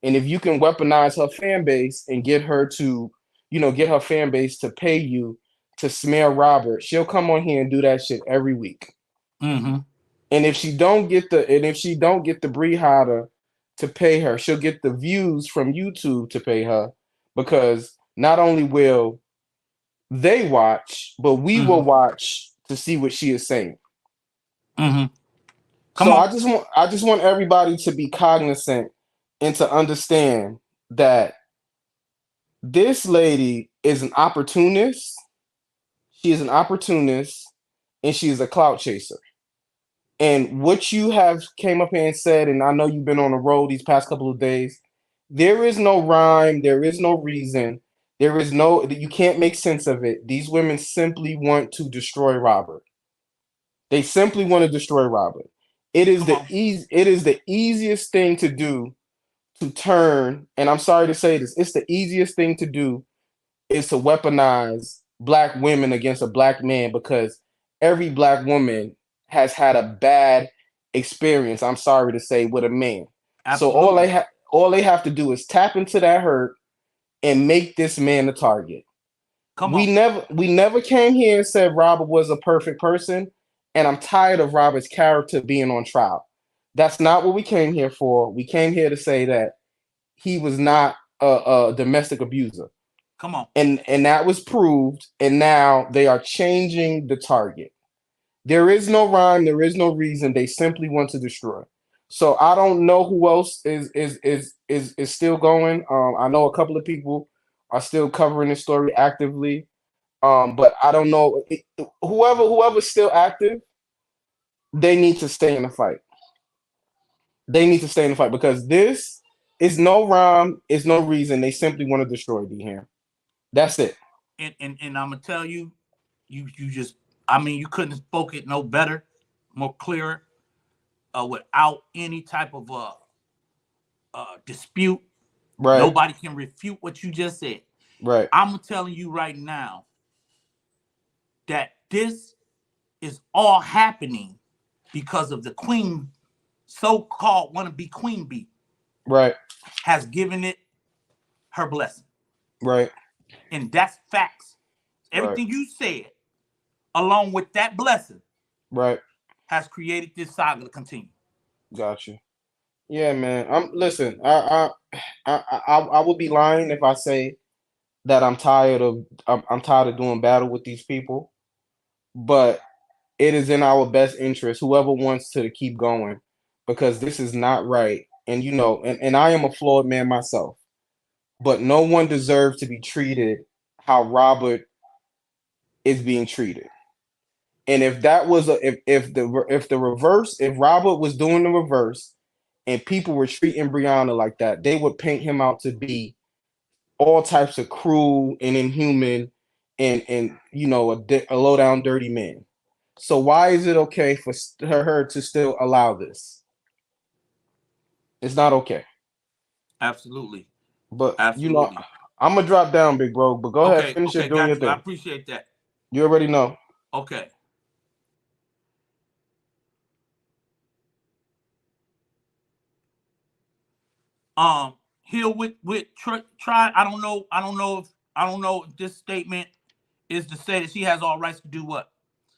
F: And if you can weaponize her fan base and get her to, get her fan base to pay you to smear Robert, she'll come on here and do that shit every week.
A: Mm-hmm.
F: And if she don't get the BRIHIVE to pay her, she'll get the views from YouTube to pay her, because not only will they watch, but we will watch to see what she is saying.
A: Mm-hmm.
F: So I just want everybody to be cognizant and to understand that this lady is an opportunist. She is an opportunist, and she is a clout chaser. And what you have came up here and said, and I know you've been on the road these past couple of days, there is no rhyme, there is no reason, you can't make sense of it. These women simply want to destroy Robert. They simply want to destroy Robert. It is the easiest thing to do to turn, and I'm sorry to say this, it's the easiest thing to do is to weaponize black women against a black man, because every black woman has had a bad experience, I'm sorry to say, with a man.
A: Absolutely.
F: So all they have to do is tap into that hurt and make this man the target. We never came here and said Robert was a perfect person, and I'm tired of Robert's character being on trial. That's not what we came here for. We came here to say that he was not a domestic abuser.
A: Come on.
F: And that was proved, and now they are changing the target. There is no rhyme, there is no reason. They simply want to destroy. So I don't know who else is still going. I know a couple of people are still covering the story actively. But I don't know. Whoever's still active, they need to stay in the fight. They need to stay in the fight, because this is no rhyme, it's no reason. They simply want to destroy D-Ham. That's it.
A: And I'm gonna tell you, you just, you couldn't have spoke it no better, more clearer, without any type of dispute.
F: Right.
A: Nobody can refute what you just said.
F: Right.
A: I'm telling you right now that this is all happening because of the queen, so-called wannabe queen bee.
F: Right.
A: Has given it her blessing.
F: Right.
A: And that's facts. Everything you said, along with that blessing,
F: right,
A: has created this saga to continue.
F: Gotcha. Yeah, man. Listen. I would be lying if I say that I'm tired of doing battle with these people, but it is in our best interest, whoever wants to keep going, because this is not right. And and I am a flawed man myself, but no one deserves to be treated how Robert is being treated. And if that was if Robert was doing the reverse and people were treating Brianna like that, they would paint him out to be all types of cruel and inhuman and a low down dirty man. So why is it okay for her to still allow this? It's not okay.
A: Absolutely.
F: But absolutely. I'm gonna drop down, big bro. But go ahead, finish it doing your thing.
A: I appreciate that.
F: You already know.
A: Okay. Here with try. I don't know if this statement is to say that she has all rights to do what,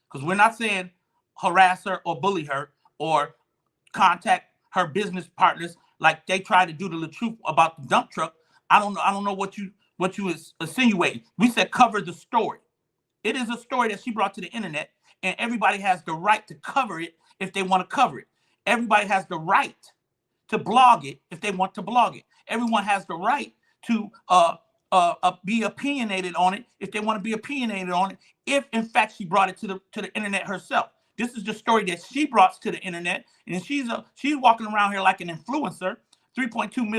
A: because we're not saying harass her or bully her or contact her business partners like they tried to do to LATRUTH about the dump truck. I don't know what you is insinuating. We said cover the story. It is a story that she brought to the internet, and everybody has the right to cover it if they want to cover it. Everybody has the right to blog it if they want to blog it. Everyone has the right to be opinionated on it if they want to be opinionated on it. If in fact she brought it to the internet herself. This is the story that she brought to the internet, and she's walking around here like an influencer. 3.2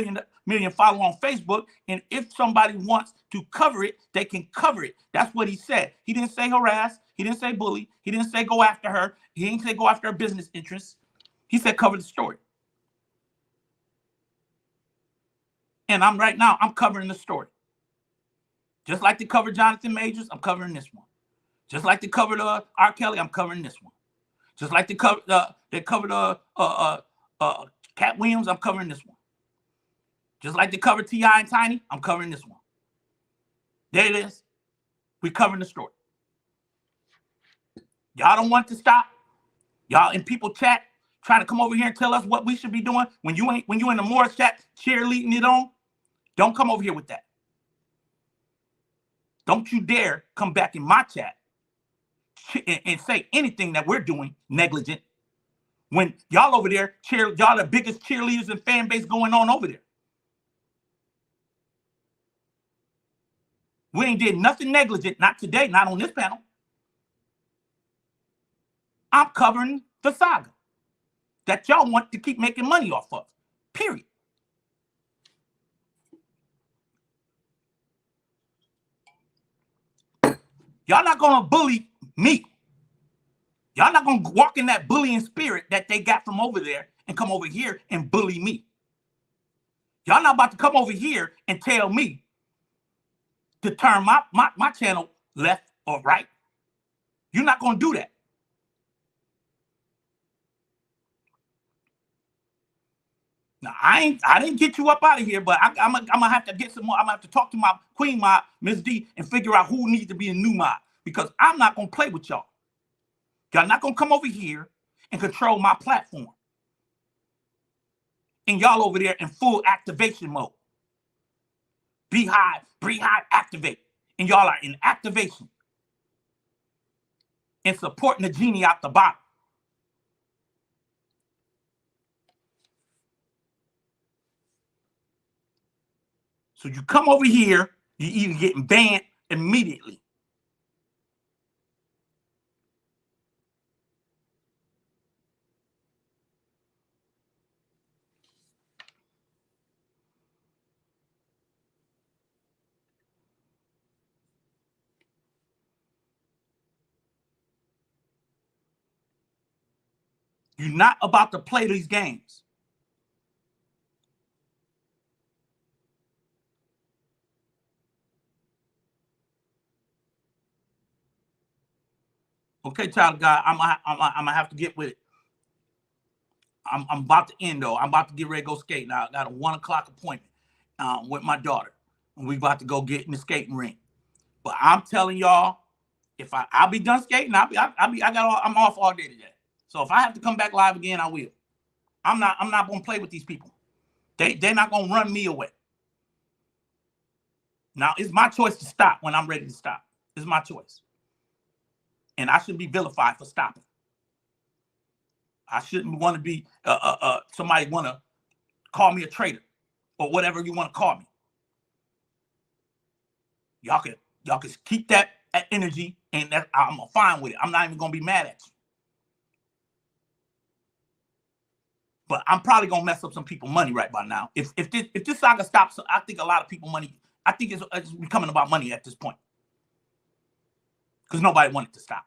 A: million followers on Facebook, and if somebody wants to cover it, they can cover it. That's what he said. He didn't say harass. He didn't say bully. He didn't say go after her. He didn't say go after her business interests. He said cover the story. And I'm covering the story. Just like they covered Jonathan Majors, I'm covering this one. Just like they covered R. Kelly, I'm covering this one. Just like they covered Cat Williams, I'm covering this one. Just like they covered T.I. and Tiny, I'm covering this one. There it is. We're covering the story. Y'all don't want to stop. Y'all in people chat trying to come over here and tell us what we should be doing when you in the Morris chat cheerleading it on. Don't come over here with that. Don't you dare come back in my chat and say anything that we're doing negligent when y'all over there y'all the biggest cheerleaders and fan base going on over there. We ain't did nothing negligent, not today, not on this panel. I'm covering the saga that y'all want to keep making money off of, period. Y'all not gonna bully me. Y'all not gonna walk in that bullying spirit that they got from over there and come over here and bully me. Y'all not about to come over here and tell me to turn my channel left or right. You're not gonna do that. Now I didn't get you up out of here, but I'm gonna have to get some more. I'm gonna have to talk to my queen mod, Miss D, and figure out who needs to be a new mod, because I'm not gonna play with y'all. Y'all not gonna come over here and control my platform. And y'all over there in full activation mode. BRIHIVE, activate. And y'all are in activation and supporting the genie out the bottom. So you come over here, you're either getting banned immediately. You're not about to play these games. Okay, child of God, I'm gonna have to get with it. I'm about to end though. I'm about to get ready to go skate now. I got a 1 o'clock appointment with my daughter, and we about to go get in the skating rink. But I'm telling y'all, if I'll be done skating, I'm off all day today. So if I have to come back live again, I will. I'm not gonna play with these people. They're not gonna run me away. Now it's my choice to stop when I'm ready to stop. It's my choice. And I shouldn't be vilified for stopping. I shouldn't want to be somebody want to call me a traitor or whatever you want to call me. Y'all can keep that energy, and I'm fine with it. I'm not even gonna be mad at you. But I'm probably gonna mess up some people's money right by now. If this saga stops, I think a lot of people money. I think it's becoming about money at this point, because nobody wanted to stop.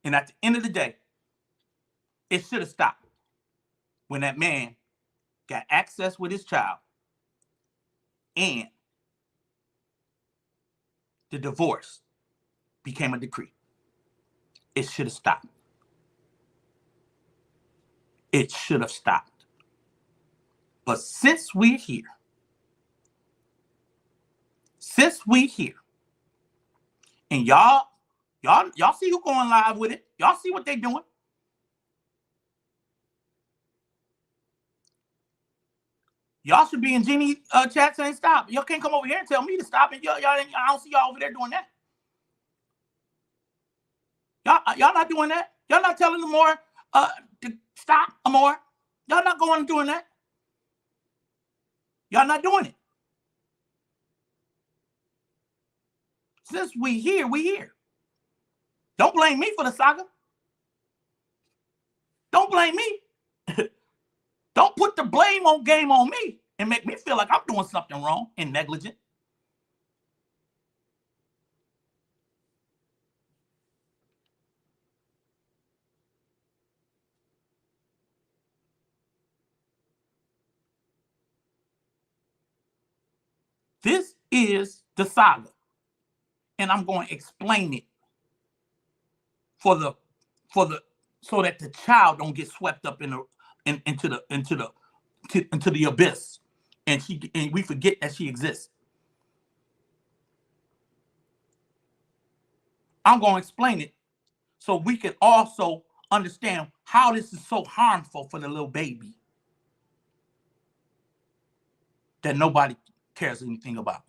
A: And at the end of the day, it should have stopped when that man got access with his child and the divorce became a decree. It should have stopped. It should have stopped. But since we're here, and y'all see who going live with it. Y'all see what they doing. Y'all should be in Genie chat saying stop. Y'all can't come over here and tell me to stop. And I don't see y'all over there doing that. Y'all not doing that. Y'all not telling them more to stop more. Y'all not going and doing that. Y'all not doing it. Since we here, we here. Don't blame me for the saga. Don't blame me. Don't put the blame on game on me and make me feel like I'm doing something wrong and negligent. This is the saga, and I'm going to explain it for the so that the child don't get swept up into the abyss, and we forget that she exists. I'm going to explain it so we can also understand how this is so harmful for the little baby that nobody cares anything about.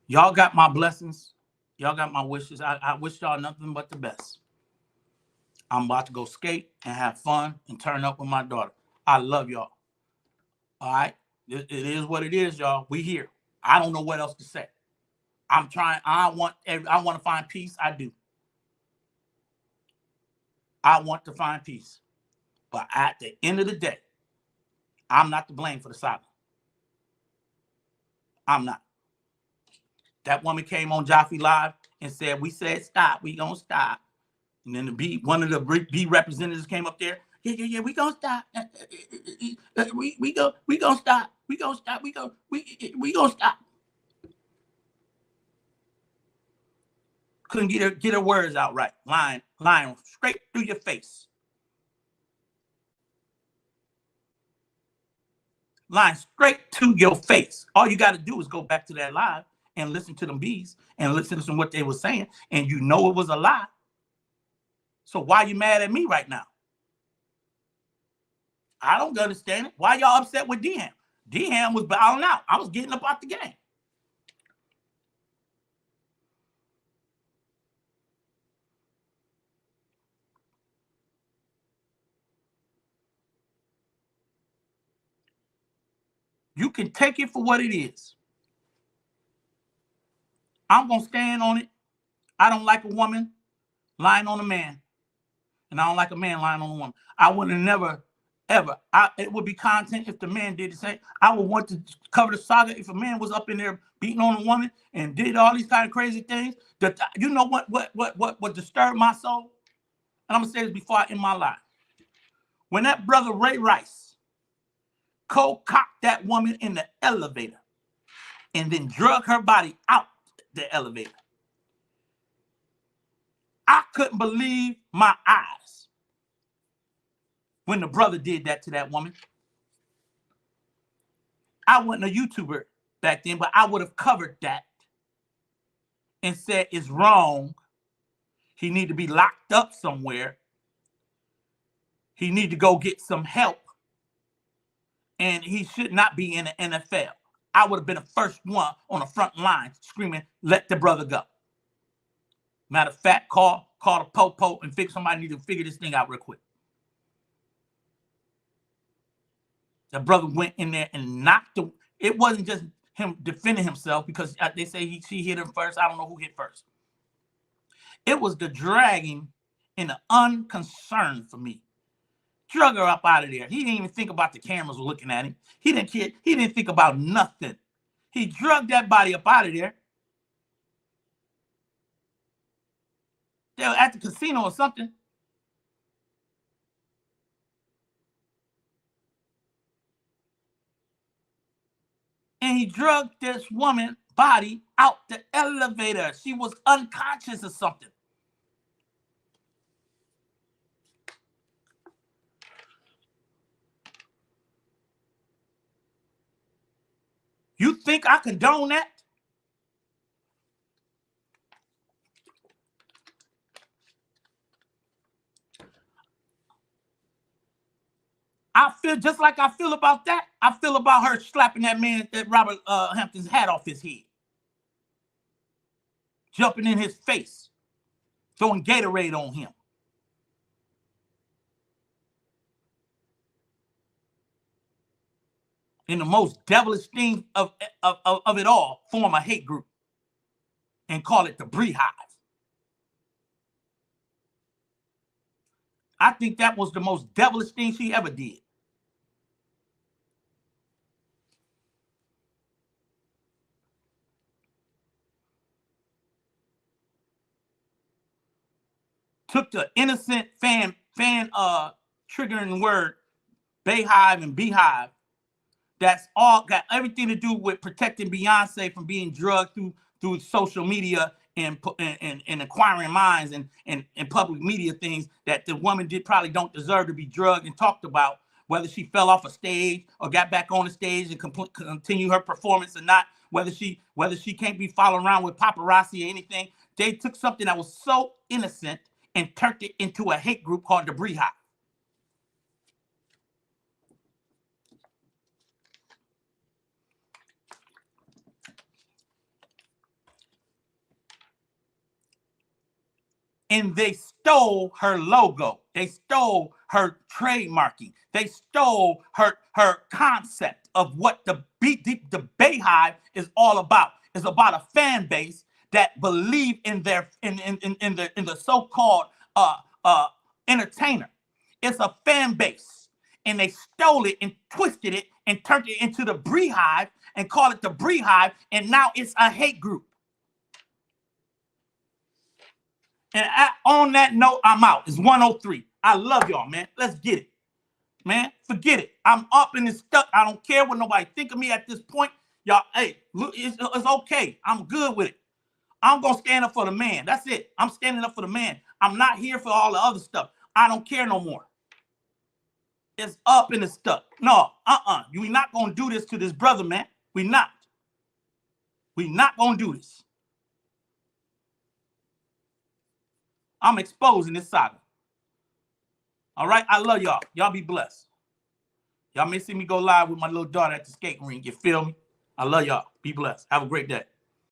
A: Y'all got my blessings. Y'all got my wishes. I wish y'all nothing but the best. I'm about to go skate and have fun and turn up with my daughter. I love y'all. All right? It is what it is, y'all. We here. I don't know what else to say. I'm trying. I want to find peace. I do. I want to find peace. But at the end of the day, I'm not to blame for the saga. I'm not. That woman came on Jaffe Live and said, we said stop. We gonna stop. And then one of the B representatives came up there. Yeah, we gonna stop. We gonna stop. We gonna stop. We gonna stop. Couldn't get her words out right. Lying straight through your face. Lying straight to your face. All you got to do is go back to that live and listen to them bees and listen to what they were saying, and you know it was a lie. So why you mad at me right now? I don't understand it. Why y'all upset with D-Ham? D-Ham was bowing out. I was getting up out the game. You can take it for what it is. I'm going to stand on it. I don't like a woman lying on a man. And I don't like a man lying on a woman. I would have never, ever. It would be content if the man did the same. I would want to cover the saga if a man was up in there beating on a woman and did all these kind of crazy things. That, you know what disturbed my soul? And I'm going to say this before I end my life. When that brother Ray Rice cocked that woman in the elevator and then drug her body out the elevator, I couldn't believe my eyes when the brother did that to that woman. I wasn't a YouTuber back then, but I would have covered that and said it's wrong. He need to be locked up somewhere. He need to go get some help. And he should not be in the NFL. I would have been the first one on the front line screaming, let the brother go. Matter of fact, call the po-po and somebody need to figure this thing out real quick. The brother went in there and knocked him. It wasn't just him defending himself because they say she hit him first. I don't know who hit first. It was the dragging and the unconcern for me. Drug her up out of there. He didn't even think about the cameras looking at him. He didn't care. He didn't think about nothing. He drugged that body up out of there. They were at the casino or something. And he drugged this woman's body out the elevator. She was unconscious or something. You think I condone that? I feel just like I feel about that. I feel about her slapping that man, that Robert Hampton's hat off his head, jumping in his face, throwing Gatorade on him. And the most devilish thing of it all, form a hate group and call it the BRIHIVE. I think that was the most devilish thing she ever did. Took the innocent fan triggering word, BRIHIVE and BRIHIVE, that's all got everything to do with protecting Beyonce from being drugged through social media and acquiring minds and public media things that the woman probably don't deserve to be drugged and talked about, whether she fell off a stage or got back on the stage and continue her performance or not, whether she can't be followed around with paparazzi or anything. They took something that was so innocent and turned it into a hate group called the BRIHIVE. And they stole her logo. They stole her trademarking. They stole her concept of what the BRIHIVE is all about. It's about a fan base that believe in the so-called entertainer. It's a fan base, and they stole it and twisted it and turned it into the BRIHIVE and called it the BRIHIVE, and now it's a hate group. And on that note, I'm out. It's 1:03. I love y'all, man. Let's get it. Man, forget it. I'm up and it's stuck. I don't care what nobody think of me at this point. Y'all, hey, look, it's okay. I'm good with it. I'm going to stand up for the man. That's it. I'm standing up for the man. I'm not here for all the other stuff. I don't care no more. It's up and it's stuck. No, We're not going to do this to this brother, man. We're not. We're not going to do this. I'm exposing this saga. All right? I love y'all. Y'all be blessed. Y'all may see me go live with my little daughter at the skate rink. You feel me? I love y'all. Be blessed. Have a great day.